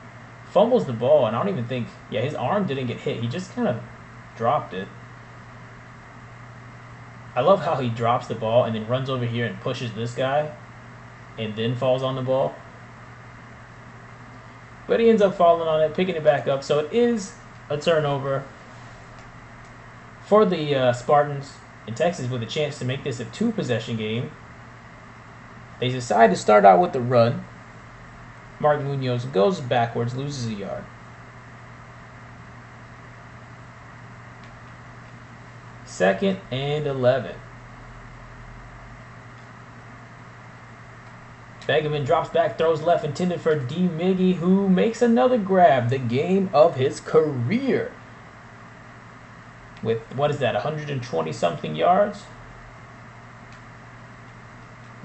Fumbles the ball, and I don't even think, his arm didn't get hit. He just kind of dropped it. I love how he drops the ball and then runs over here and pushes this guy and then falls on the ball. But he ends up falling on it, picking it back up. So it is a turnover for the Spartans in Texas with a chance to make this a 2-possession game. They decide to start out with the run. Mark Munoz goes backwards, loses a yard. Second and 11. Begeman drops back, throws left, intended for D. Miggy, who makes another grab, the game of his career. With, 120-something yards?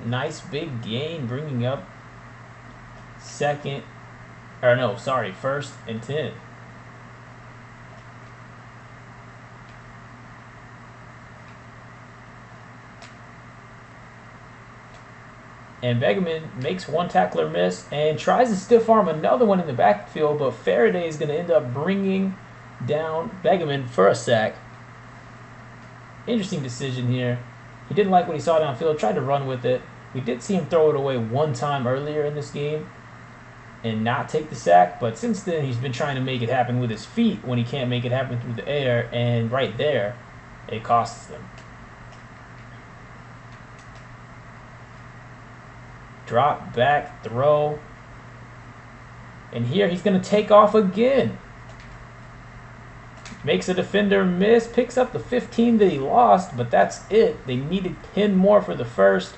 Nice big gain, bringing up first and 10. And Begeman makes one tackler miss and tries to stiff arm another one in the backfield, but Faraday is going to end up bringing down Begeman for a sack. Interesting decision here. He didn't like what he saw downfield, tried to run with it. We did see him throw it away one time earlier in this game and not take the sack, but since then he's been trying to make it happen with his feet when he can't make it happen through the air, and right there, it costs them. Drop back, throw. And here he's going to take off again. Makes a defender miss, picks up the 15 that he lost, but that's it. They needed 10 more for the first.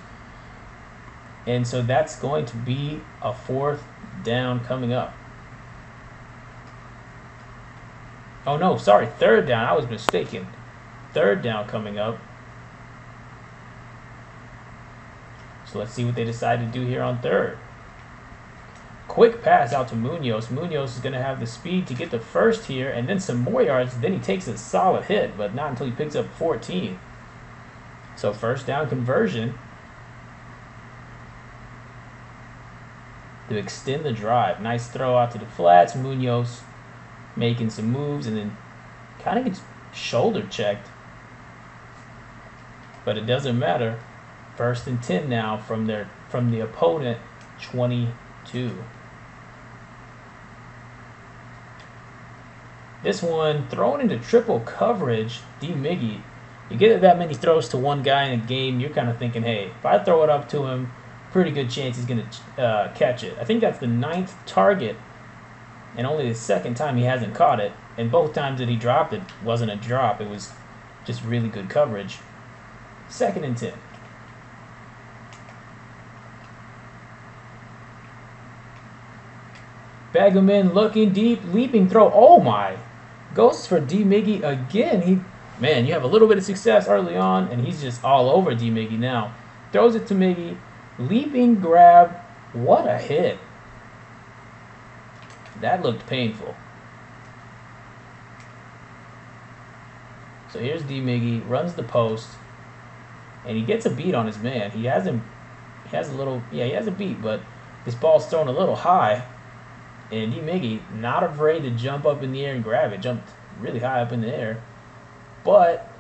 And so that's going to be a 4th down coming up. Oh no, sorry, 3rd down. I was mistaken. 3rd down coming up. So let's see what they decide to do here on 3rd. Quick pass out to Munoz. Munoz is going to have the speed to get the first here and then some more yards. Then he takes a solid hit, but not until he picks up 14. So 1st down conversion to extend the drive. Nice throw out to the flats. Munoz making some moves and then kind of gets shoulder checked. But it doesn't matter. 1st and 10 now from the opponent 22. This one thrown into triple coverage. D. Miggy. You get that many throws to one guy in a game, you're kind of thinking, hey, if I throw it up to him, pretty good chance he's going to catch it. I think that's the 9th target, and only the 2nd time he hasn't caught it. And both times that he dropped it wasn't a drop. It was just really good coverage. 2nd and 10. Bag him in, looking deep, leaping throw. Oh my! Goes for D. Miggy again. Man, you have a little bit of success early on, and he's just all over D. Miggy now. Throws it to Miggy. Leaping grab. What a hit. That looked painful. So here's D. Miggy, runs the post, and he gets a beat on his man. He has a beat, but this ball's thrown a little high. And D. Miggy, not afraid to jump up in the air and grab it. Jumped really high up in the air. But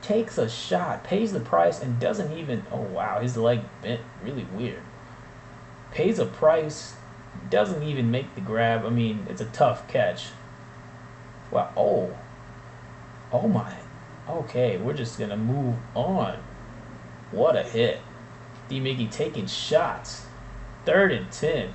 takes a shot, pays the price, and doesn't even... Oh, wow, his leg bent really weird. Pays a price, doesn't even make the grab. I mean, it's a tough catch. Wow, oh my. Okay, we're just going to move on. What a hit. D. Miggy taking shots. 3rd and 10.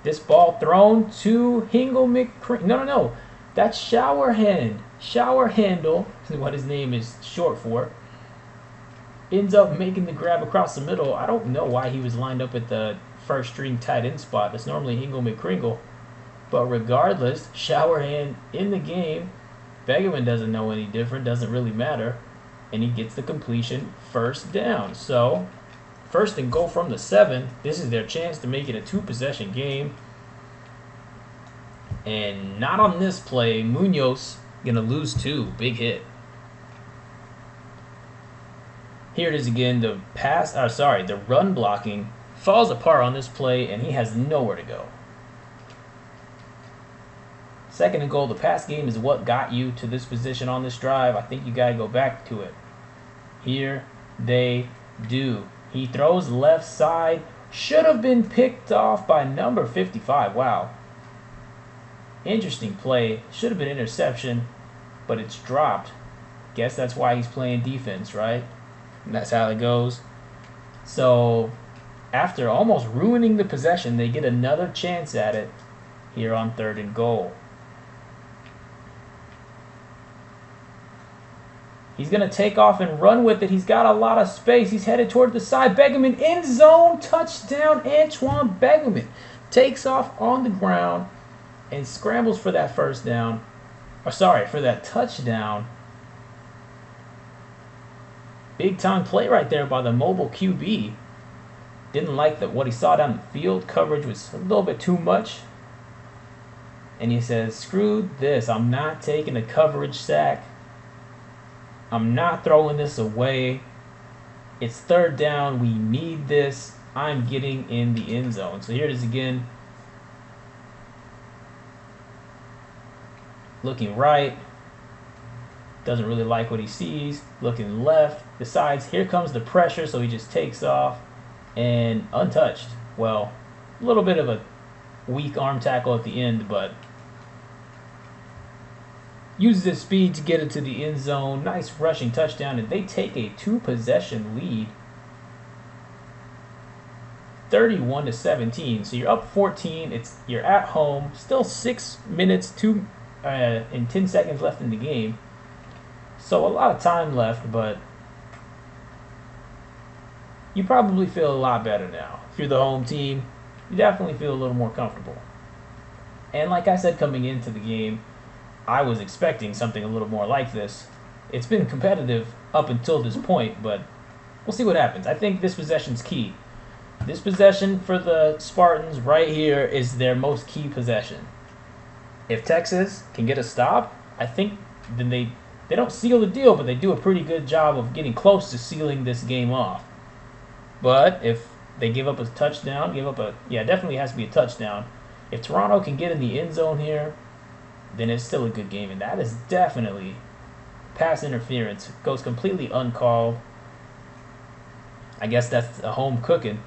This ball thrown to Hingle McCree. No. That's Shower Handle is what his name is short for. Ends up making the grab across the middle. I don't know why he was lined up at the first string tight end spot. That's normally Hingle McCringle. But regardless, Shower Hand in the game. Begeman doesn't know any different. Doesn't really matter. And he gets the completion. 1st down. So... 1st and goal from the 7. This is their chance to make it a 2-possession game. And not on this play. Munoz gonna lose 2. Big hit. Here it is again. The run blocking falls apart on this play, and he has nowhere to go. 2nd and goal. The pass game is what got you to this position on this drive. I think you gotta go back to it. Here they do. He throws left side. Should have been picked off by number 55. Wow. Interesting play. Should have been interception, but it's dropped. Guess that's why he's playing defense, right? And that's how it goes. So, after almost ruining the possession, they get another chance at it here on 3rd and goal. He's going to take off and run with it. He's got a lot of space. He's headed toward the side. Begeman end zone. Touchdown. Antoine Begeman takes off on the ground and scrambles for that 1st down. For that touchdown. Big time play right there by the mobile QB. Didn't like what he saw down the field. Coverage was a little bit too much. And he says, screw this. I'm not taking a coverage sack. I'm not throwing this away. It's 3rd down. We need this. I'm getting in the end zone. So here it is again. Looking right. Doesn't really like what he sees. Looking left. Decides here comes the pressure, so he just takes off. And untouched. Well, a little bit of a weak arm tackle at the end, but... uses his speed to get it to the end zone. Nice rushing touchdown, and they take a 2-possession lead. 31-17. So you're up 14. You're at home. Still 6 minutes and 10 seconds left in the game. So a lot of time left, but you probably feel a lot better now. If you're the home team, you definitely feel a little more comfortable. And like I said coming into the game, I was expecting something a little more like this. It's been competitive up until this point, but we'll see what happens. I think this possession's key. This possession for the Spartans right here is their most key possession. If Texas can get a stop, I think then they don't seal the deal, but they do a pretty good job of getting close to sealing this game off. But if they give up a touchdown, definitely has to be a touchdown. If Toronto can get in the end zone here, then it's still a good game, and that is definitely pass interference. Goes completely uncalled. I guess that's a home cooking.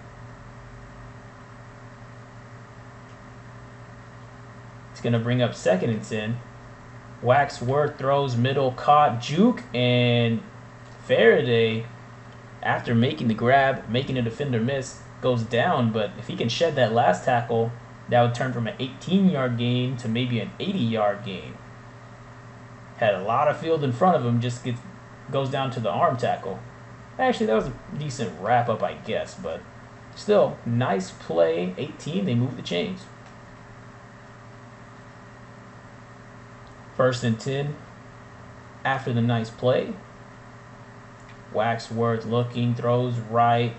It's going to bring up 2nd and 10. Waxworth throws middle, caught, juke, and Faraday, after making the grab, making a defender miss, goes down. But if he can shed that last tackle, that would turn from an 18-yard gain to maybe an 80-yard gain. Had a lot of field in front of him, just goes down to the arm tackle. Actually, that was a decent wrap-up, I guess, but still, nice play. 18, they move the chains. 1st and 10 after the nice play. Waxworth looking, throws right.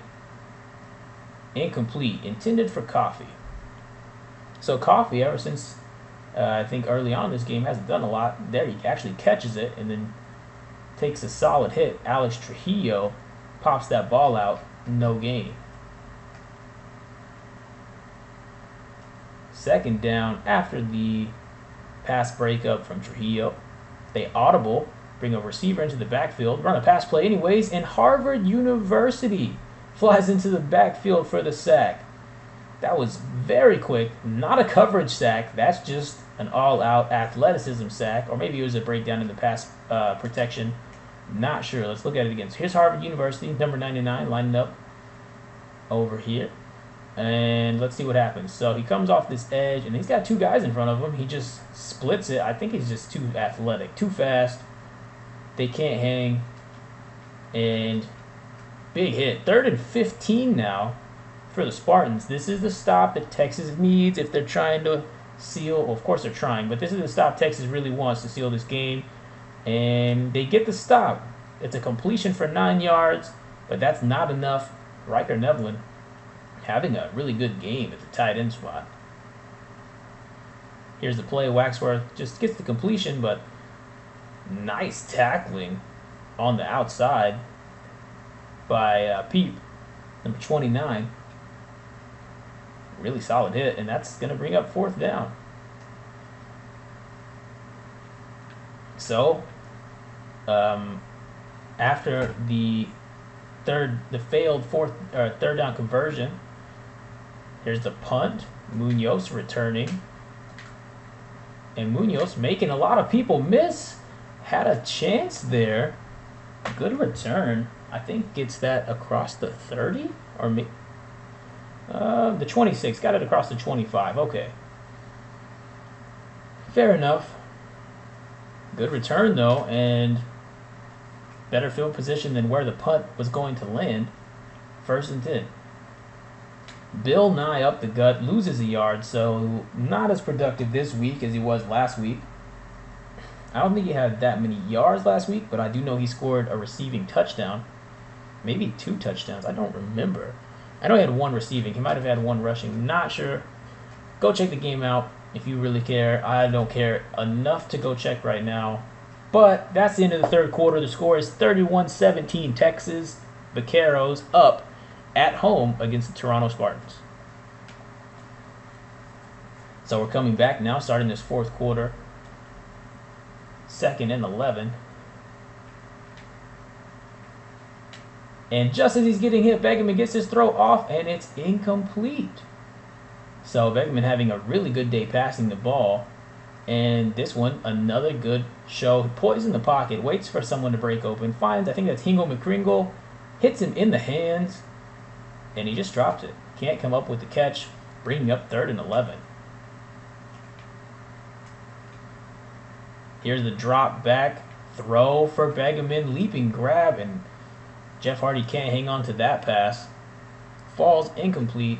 Incomplete, intended for Coffee. So Coffee, ever since I think early on in this game, hasn't done a lot. There he actually catches it and then takes a solid hit. Alex Trujillo pops that ball out, no gain. 2nd down after the pass breakup from Trujillo. They audible, bring a receiver into the backfield, run a pass play anyways, and Harvard University flies into the backfield for the sack. That was very quick, not a coverage sack. That's just an all-out athleticism sack, or maybe it was a breakdown in the pass protection. Not sure. Let's look at it again. So here's Harvard University, number 99, lining up over here. And let's see what happens. So he comes off this edge, and he's got 2 guys in front of him. He just splits it. I think he's just too athletic, too fast. They can't hang. And big hit. 3rd and 15 now for the Spartans. This is the stop that Texas needs if they're trying to seal. Well, of course they're trying, but this is the stop Texas really wants to seal this game. And they get the stop. It's a completion for 9 yards, but that's not enough. Riker Nevlin having a really good game at the tight end spot. Here's the play. Waxworth just gets the completion, but nice tackling on the outside by Peep, number 29. Really solid hit, and that's going to bring up 4th down. So, after the failed 3rd down conversion, here's the punt. Munoz returning. And Munoz making a lot of people miss. Had a chance there. Good return. I think gets that across the 30 or the 26. Got it across the 25. Okay. Fair enough. Good return though, and better field position than where the punt was going to land. 1st and 10. Bill Nye up the gut, loses a yard, so not as productive this week as he was last week. I don't think he had that many yards last week, but I do know he scored a receiving touchdown. Maybe 2 touchdowns. I don't remember. I know he had 1 receiving. He might have had 1 rushing. Not sure. Go check the game out if you really care. I don't care enough to go check right now. But that's the end of the 3rd quarter. The score is 31-17 Texas. Vaqueros up at home against the Toronto Spartans. So we're coming back now, starting this 4th quarter. 2nd and 11. And just as he's getting hit, Begeman gets his throw off, and it's incomplete. So Begeman having a really good day passing the ball. And this one, another good show. Poised in the pocket, waits for someone to break open, finds, I think that's Hingle McCringle, hits him in the hands, and he just dropped it. Can't come up with the catch, bringing up 3rd and 11. Here's the drop back, throw for Begeman, leaping grab, and Jeff Hardy can't hang on to that pass. Falls incomplete.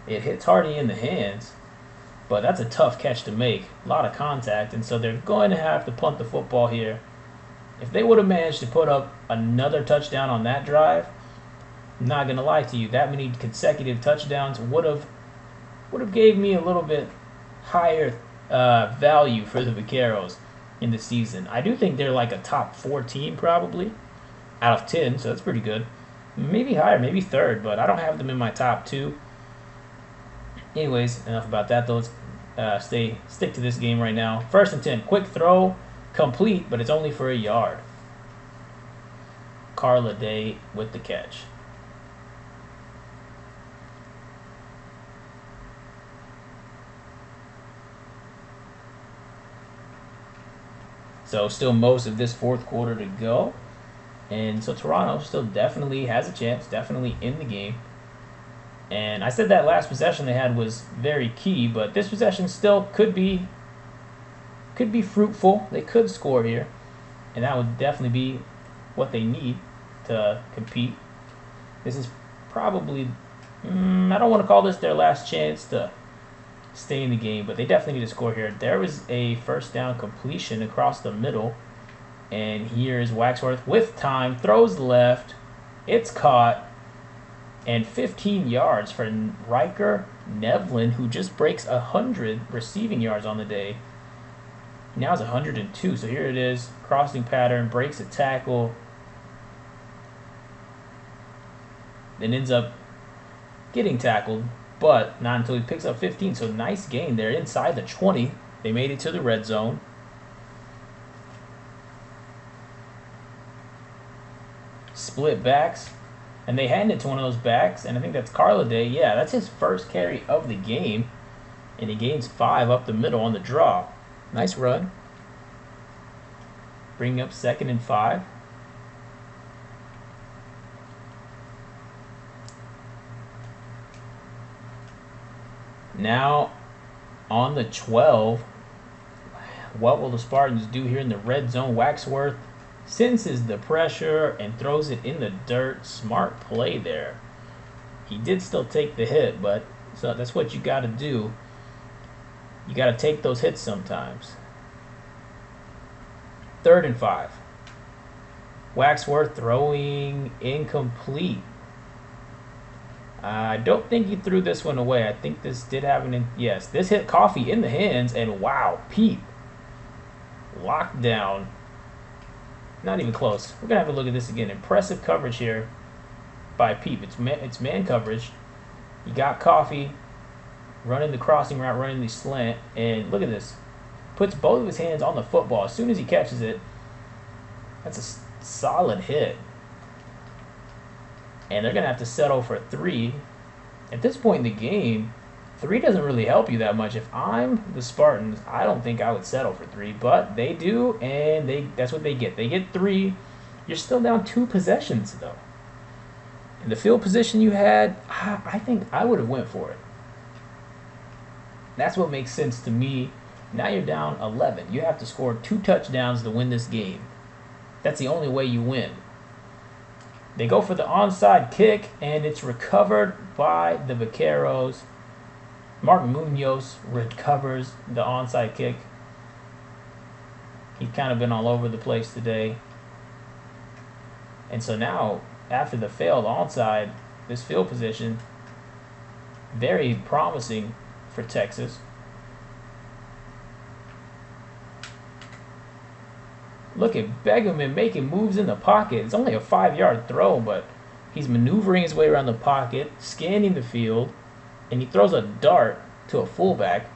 It hits Hardy in the hands, but that's a tough catch to make. A lot of contact, and so they're going to have to punt the football here. If they would have managed to put up another touchdown on that drive, I'm not going to lie to you, that many consecutive touchdowns would have gave me a little bit higher value for the Vaqueros in the season. I do think they're like a top 4 team probably out of 10, so that's pretty good. Maybe higher, maybe 3rd, but I don't have them in my top 2. Anyways, enough about that though. Let's stick to this game right now. 1st and 10, quick throw, complete, but it's only for a yard. Carla Day with the catch. So still most of this fourth quarter to go. And so Toronto still definitely has a chance, definitely in the game. And I said that last possession they had was very key, but this possession still could be fruitful. They could score here, and that would definitely be what they need to compete. This is probably, I don't want to call this their last chance to stay in the game, but they definitely need to score here. There was a first down completion across the middle, and here's Waxworth with time, throws left, it's caught, and 15 yards for Riker Nevlin, who just breaks 100 receiving yards on the day. Now it's 102, so here it is, crossing pattern, breaks a tackle, then ends up getting tackled, but not until he picks up 15. So nice gain there inside the 20. They made it to the red zone. Split backs, and they hand it to one of those backs, and I think that's Carla Day. Yeah, that's his first carry of the game, and he gains 5 up the middle on the draw. Nice run. Bringing up 2nd and 5. Now on the 12, what will the Spartans do here in the red zone? Waxworth senses the pressure and throws it in the dirt. Smart play there. He did still take the hit, but so that's what you got to do. You got to take those hits sometimes. 3rd and 5. Waxworth throwing incomplete. I don't think he threw this one away. I think this did have yes, this hit Coffee in the hands, and wow, Pete locked down. Not even close. We're going to have a look at this again. Impressive coverage here by Peep. It's man coverage. You got Coffee running the crossing route, running the slant, and look at this. Puts both of his hands on the football. As soon as he catches it, that's a solid hit. And they're going to have to settle for 3. At this point in the game, 3 doesn't really help you that much. If I'm the Spartans, I don't think I would settle for 3, but they do, and that's what they get. They get 3. You're still down 2 possessions, though. In the field position you had, I think I would have went for it. That's what makes sense to me. Now you're down 11. You have to score 2 touchdowns to win this game. That's the only way you win. They go for the onside kick, and it's recovered by the Vaqueros. Mark Munoz recovers the onside kick. He's kind of been all over the place today. And so now, after the failed onside, this field position, very promising for Texas. Look at Begeman making moves in the pocket. It's only a 5-yard throw, but he's maneuvering his way around the pocket, scanning the field, and he throws a dart to a fullback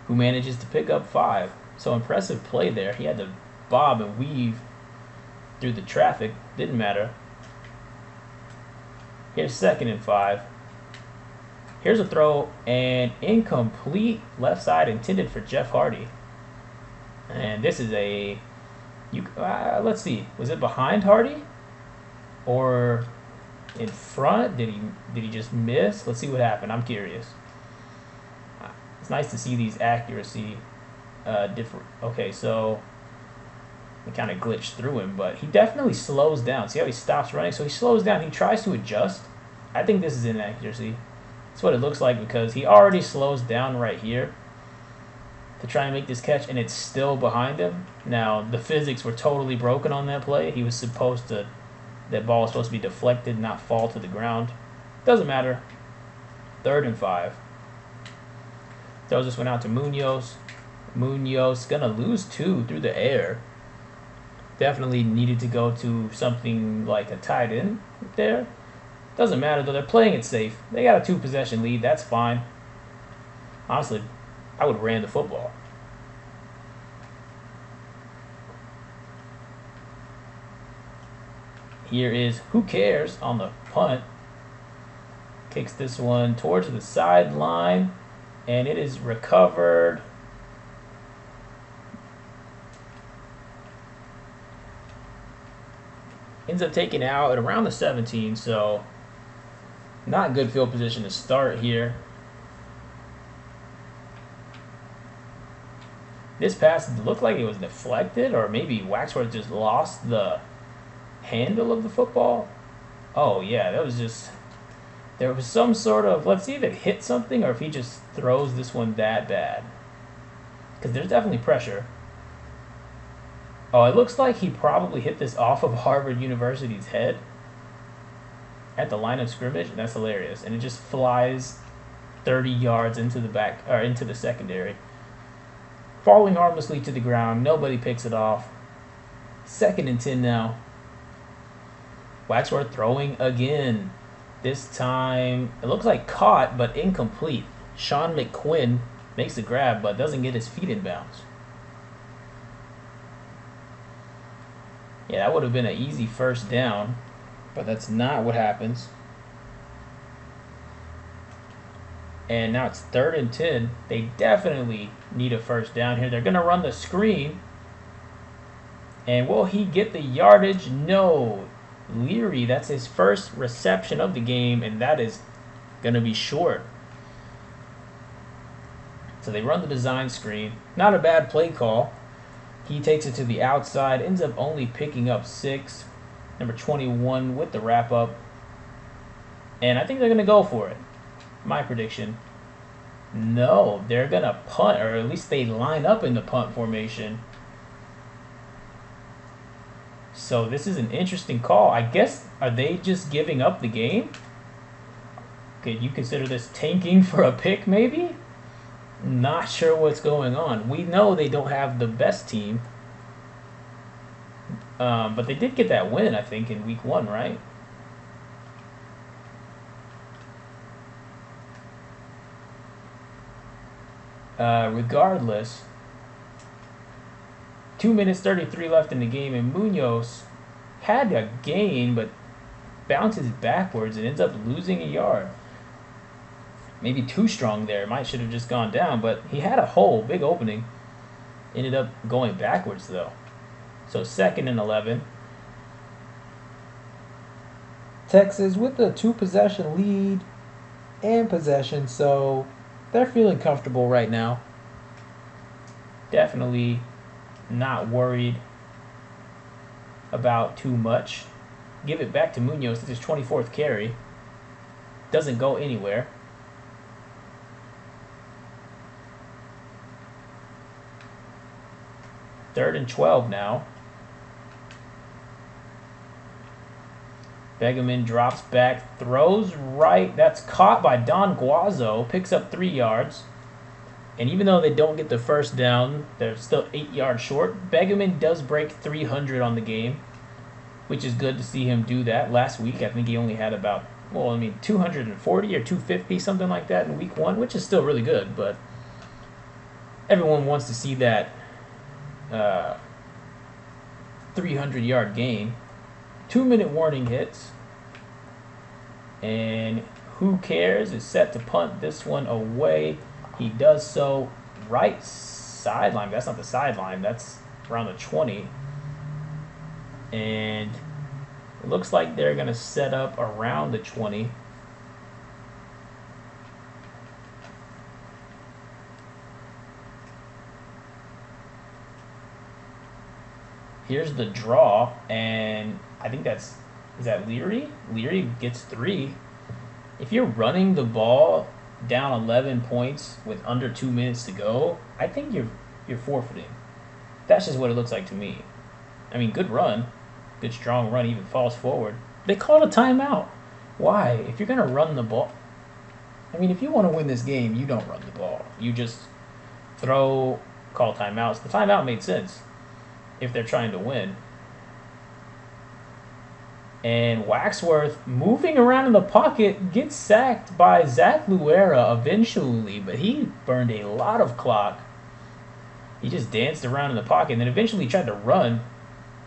who manages to pick up 5. So impressive play there. He had to bob and weave through the traffic. Didn't matter. Here's 2nd and 5. Here's a throw, and incomplete left side intended for Jeff Hardy. And this is a, let's see, was it behind Hardy or in front? Did he just miss? Let's see what happened. I'm curious. It's nice to see these accuracy different. Okay, so we kind of glitched through him, but he definitely slows down. See how he stops running? So he slows down. He tries to adjust. I think this is inaccuracy. That's what it looks like because he already slows down right here to try and make this catch, and it's still behind him. Now, the physics were totally broken on that play. He was supposed to, that ball was supposed to be deflected, not fall to the ground. Doesn't matter. 3rd and 5. Throws this one out to Munoz. Munoz gonna lose 2 through the air. Definitely needed to go to something like a tight end there. Doesn't matter though, they're playing it safe. They got a 2-possession lead, that's fine. Honestly, I would have ran the football. Here is Who Cares on the punt. Kicks this one towards the sideline, and it is recovered ends up taking out at around the 17, so not good field position to start here. This pass looked like it was deflected, or maybe Waxworth just lost the handle of the football. Oh yeah, that was just, there was some sort of, let's see if it hit something or if he just throws this one that bad. Because there's definitely pressure. Oh, it looks like he probably hit this off of Harvard University's head at the line of scrimmage, and that's hilarious. And it just flies 30 yards into the back, or into the secondary. Falling harmlessly to the ground, nobody picks it off. 2nd and 10 now. Waxworth throwing again. This time, it looks like caught, but incomplete. Sean McQuinn makes the grab, but doesn't get his feet in bounds. Yeah, that would have been an easy 1st down, but that's not what happens. And now it's 3rd and 10. They definitely need a 1st down here. They're going to run the screen. And will he get the yardage? No. Leary, that's his 1st reception of the game, and that is going to be short. So they run the design screen. Not a bad play call. He takes it to the outside, ends up only picking up 6. Number 21 with the wrap-up. And I think they're going to go for it. My prediction. No, they're going to punt, or at least they line up in the punt formation. So this is an interesting call. I guess, are they just giving up the game? Could you consider this tanking for a pick, maybe? Not sure what's going on. We know they don't have the best team. But they did get that win, I think, in week 1, right? Regardless, 2 minutes 33 left in the game, and Munoz had a gain, but bounces backwards and ends up losing a yard. Maybe too strong there. Might should have just gone down, but he had a hole, big opening. Ended up going backwards, though. So 2nd and 11. Texas with a 2-possession lead and possession, so they're feeling comfortable right now. Definitely not worried about too much. Give it back to Munoz. This is his 24th carry. Doesn't go anywhere. Third and 12 now. Begeman drops back, throws right. That's caught by Don Guazo. Picks up 3 yards. And even though they don't get the 1st down, they're still 8 yards short. Begeman does break 300 on the game, which is good to see him do that. Last week, I think he only had about, 240 or 250, something like that in week 1, which is still really good. But everyone wants to see that 300-yard gain. 2-minute warning hits. And who cares is set to punt this one away. He does so right sideline. That's not the sideline. That's around the 20. And it looks like they're going to set up around the 20. Here's the draw, and I think is that Leary? Leary gets 3. If you're running the ball down 11 points with under 2 minutes to go, I think you're forfeiting. That's just what it looks like to me. I mean, good run, good strong run, even falls forward. They called a timeout. Why? If you're gonna run the ball, I mean, if you want to win this game, you don't run the ball. You just call timeouts. The timeout made sense if they're trying to win. And Waxworth, moving around in the pocket, gets sacked by Zach Luera eventually, but he burned a lot of clock. He just danced around in the pocket and then eventually tried to run.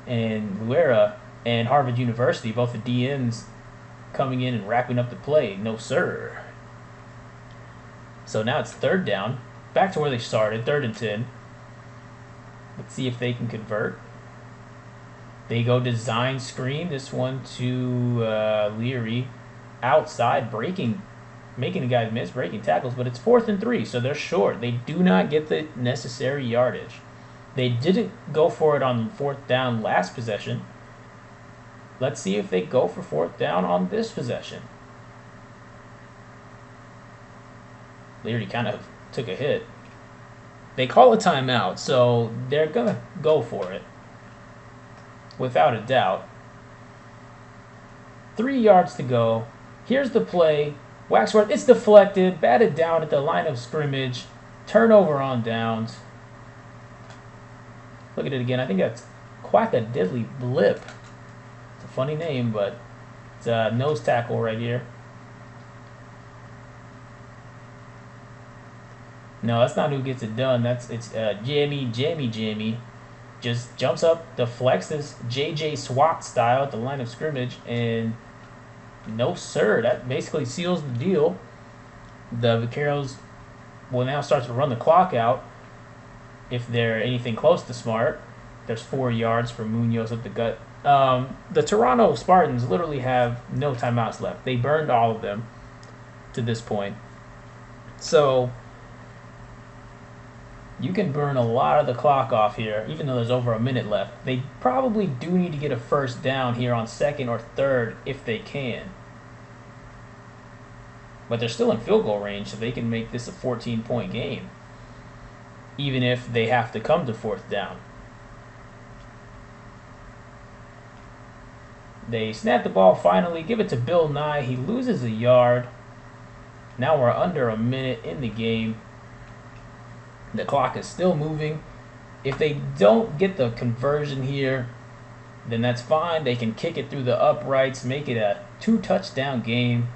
And Luera and Harvard University, both the DNs, coming in and wrapping up the play. No, sir. So now it's 3rd down. Back to where they started, 3rd and 10. Let's see if they can convert. They go design screen. This one to Leary. Outside, making the guys miss, breaking tackles, but it's 4th and 3, so they're short. They do not get the necessary yardage. They didn't go for it on 4th down last possession. Let's see if they go for 4th down on this possession. Leary kind of took a hit. They call a timeout, so they're going to go for it. Without a doubt. 3 yards to go. Here's the play. Waxworth, it's deflected, batted down at the line of scrimmage. Turnover on downs. Look at it again. I think that's Quack a Diddly Blip. It's a funny name, but it's a nose tackle right here. No, that's not who gets it done. It's Jammy. Just jumps up, deflects this JJ SWAT style at the line of scrimmage, and no sir. That basically seals the deal. The Vaqueros will now start to run the clock out if they're anything close to smart. There's 4 yards for Munoz up the gut. The Toronto Spartans literally have no timeouts left. They burned all of them to this point. So you can burn a lot of the clock off here, even though there's over a minute left. They probably do need to get a 1st down here on 2nd or 3rd if they can. But they're still in field goal range, so they can make this a 14-point game, even if they have to come to 4th down. They snap the ball finally, give it to Bill Nye. He loses a yard. Now we're under a minute in the game. The clock is still moving. If they don't get the conversion here, then that's fine. They can kick it through the uprights, make it a 2-touchdown game,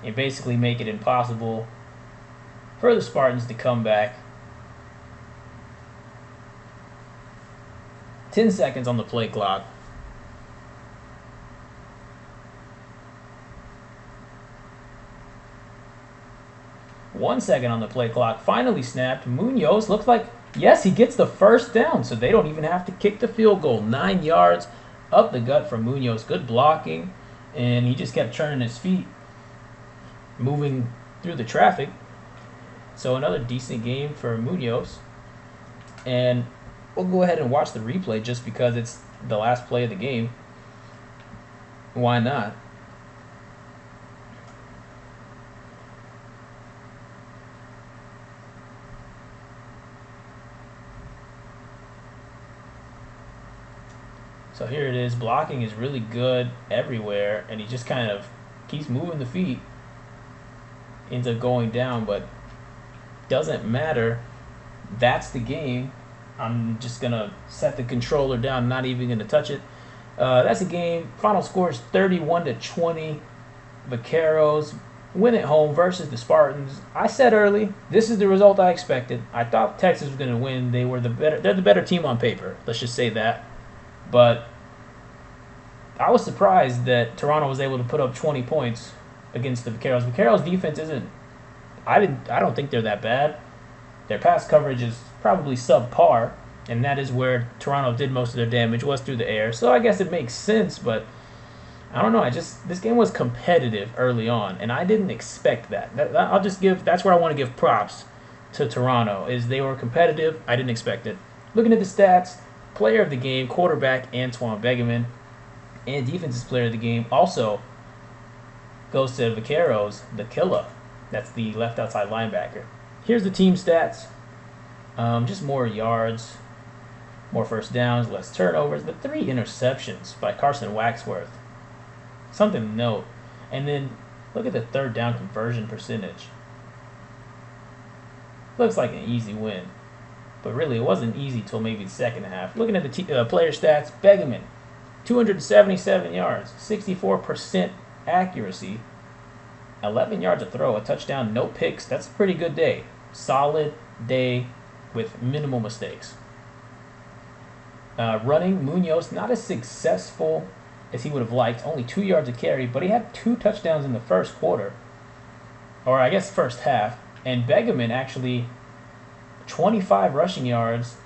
and basically make it impossible for the Spartans to come back. 10 seconds on the play clock. One second on the play clock. Finally snapped. Munoz looks like, yes, he gets the 1st down, so they don't even have to kick the field goal. 9 yards up the gut from Munoz. Good blocking, and he just kept turning his feet, moving through the traffic. So another decent game for Munoz. And we'll go ahead and watch the replay just because it's the last play of the game. Why not? So here it is. Blocking is really good everywhere, and he just kind of keeps moving the feet. Ends up going down, but doesn't matter. That's the game. I'm just going to set the controller down, not even going to touch it. That's the game. Final score is 31-20. Vaqueros win at home versus the Spartans. I said early, this is the result I expected. I thought Texas was going to win. They're the better team on paper. Let's just say that. But I was surprised that Toronto was able to put up 20 points against the Vaqueros. Vaqueros defense isn't. I don't think they're that bad. Their pass coverage is probably subpar, and that is where Toronto did most of their damage, was through the air. So I guess it makes sense, but I don't know. This game was competitive early on, and I didn't expect that. That's where I want to give props to Toronto, is they were competitive. I didn't expect it. Looking at the stats, player of the game, quarterback Antoine Begeman, and defensive player of the game also goes to Vaqueros, the killer. That's the left outside linebacker. Here's the team stats. Just more yards, more 1st downs, less turnovers, but 3 interceptions by Carson Waxworth. Something to note. And then look at the 3rd down conversion percentage. Looks like an easy win, but really it wasn't easy till maybe the second half. Looking at the player stats, Begeman, 277 yards, 64% accuracy, 11 yards a throw, a touchdown, no picks. That's a pretty good day. Solid day with minimal mistakes. Running, Munoz, not as successful as he would have liked. Only 2 yards a carry, but he had 2 touchdowns in the first quarter. Or I guess first half. And Begeman actually, 25 rushing yards,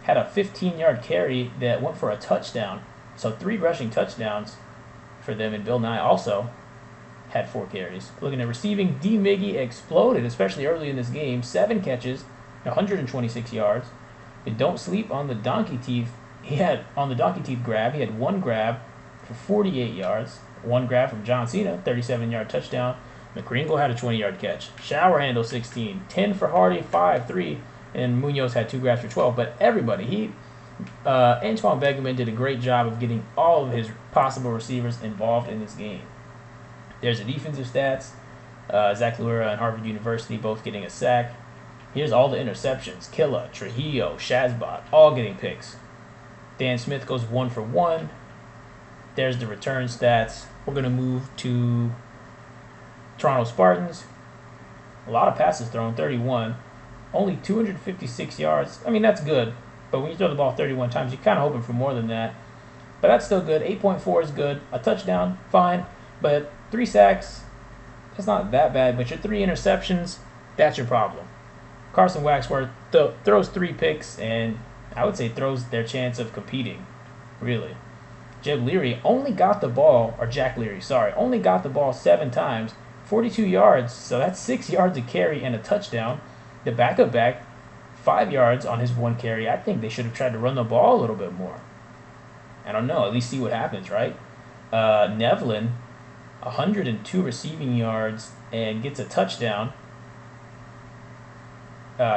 had a 15-yard carry that went for a touchdown. So 3 rushing touchdowns for them, and Bill Nye also had 4 carries. Looking at receiving, D. Miggy exploded, especially early in this game. 7 catches, 126 yards. And don't sleep on the donkey teeth. On the donkey teeth grab, he had 1 grab for 48 yards. 1 grab from John Cena, 37-yard touchdown. McCringle had a 20-yard catch. Shower handle 16. 10 for Hardy, 5-3. And Munoz had 2 grabs for 12. But everybody, Antoine Begeman did a great job of getting all of his possible receivers involved in this game. There's the defensive stats. Zach Luera and Harvard University both getting a sack. Here's all the interceptions. Killa, Trujillo, Shazbot, all getting picks. Dan Smith goes 1 for 1. There's the return stats. We're going to move to Toronto Spartans. A lot of passes thrown, 31. Only 256 yards. I mean, that's good. But when you throw the ball 31 times, you're kind of hoping for more than that. But that's still good. 8.4 is good. A touchdown, fine. But 3 sacks, that's not that bad. But your 3 interceptions, that's your problem. Carson Waxworth throws 3 picks, and I would say throws their chance of competing, really. Jeb Leary only got the ball, or Jack Leary, sorry, only got the ball 7 times, 42 yards, so that's 6 yards a carry and a touchdown. The backup back, 5 yards on his 1 carry. I think they should have tried to run the ball a little bit more. I don't know, at least see what happens, right? Nevlin, 102 receiving yards and gets a touchdown.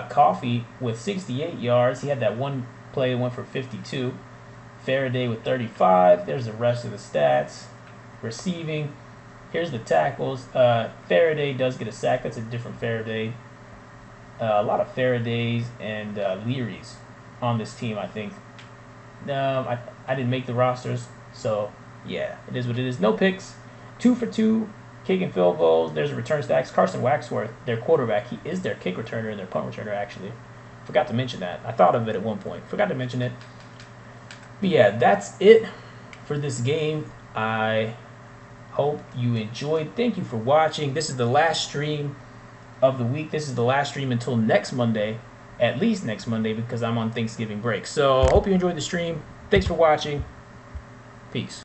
Coffee with 68 yards. He had that 1 play that went for 52. Faraday with 35. There's the rest of the stats. Receiving. Here's the tackles. Faraday does get a sack. That's a different Faraday. A lot of Faradays and Learys on this team, I think. I didn't make the rosters, so yeah, it is what it is. No picks. 2 for 2. Kicking field goals. There's a return stacks. Carson Waxworth, their quarterback, he is their kick returner and their punt returner, actually. Forgot to mention that. I thought of it at one point. Forgot to mention it. But yeah, that's it for this game. I hope you enjoyed. Thank you for watching. This is the last stream of the week. This is the last stream until next Monday. At least next Monday, because I'm on Thanksgiving break. So, hope you enjoyed the stream. Thanks for watching. Peace.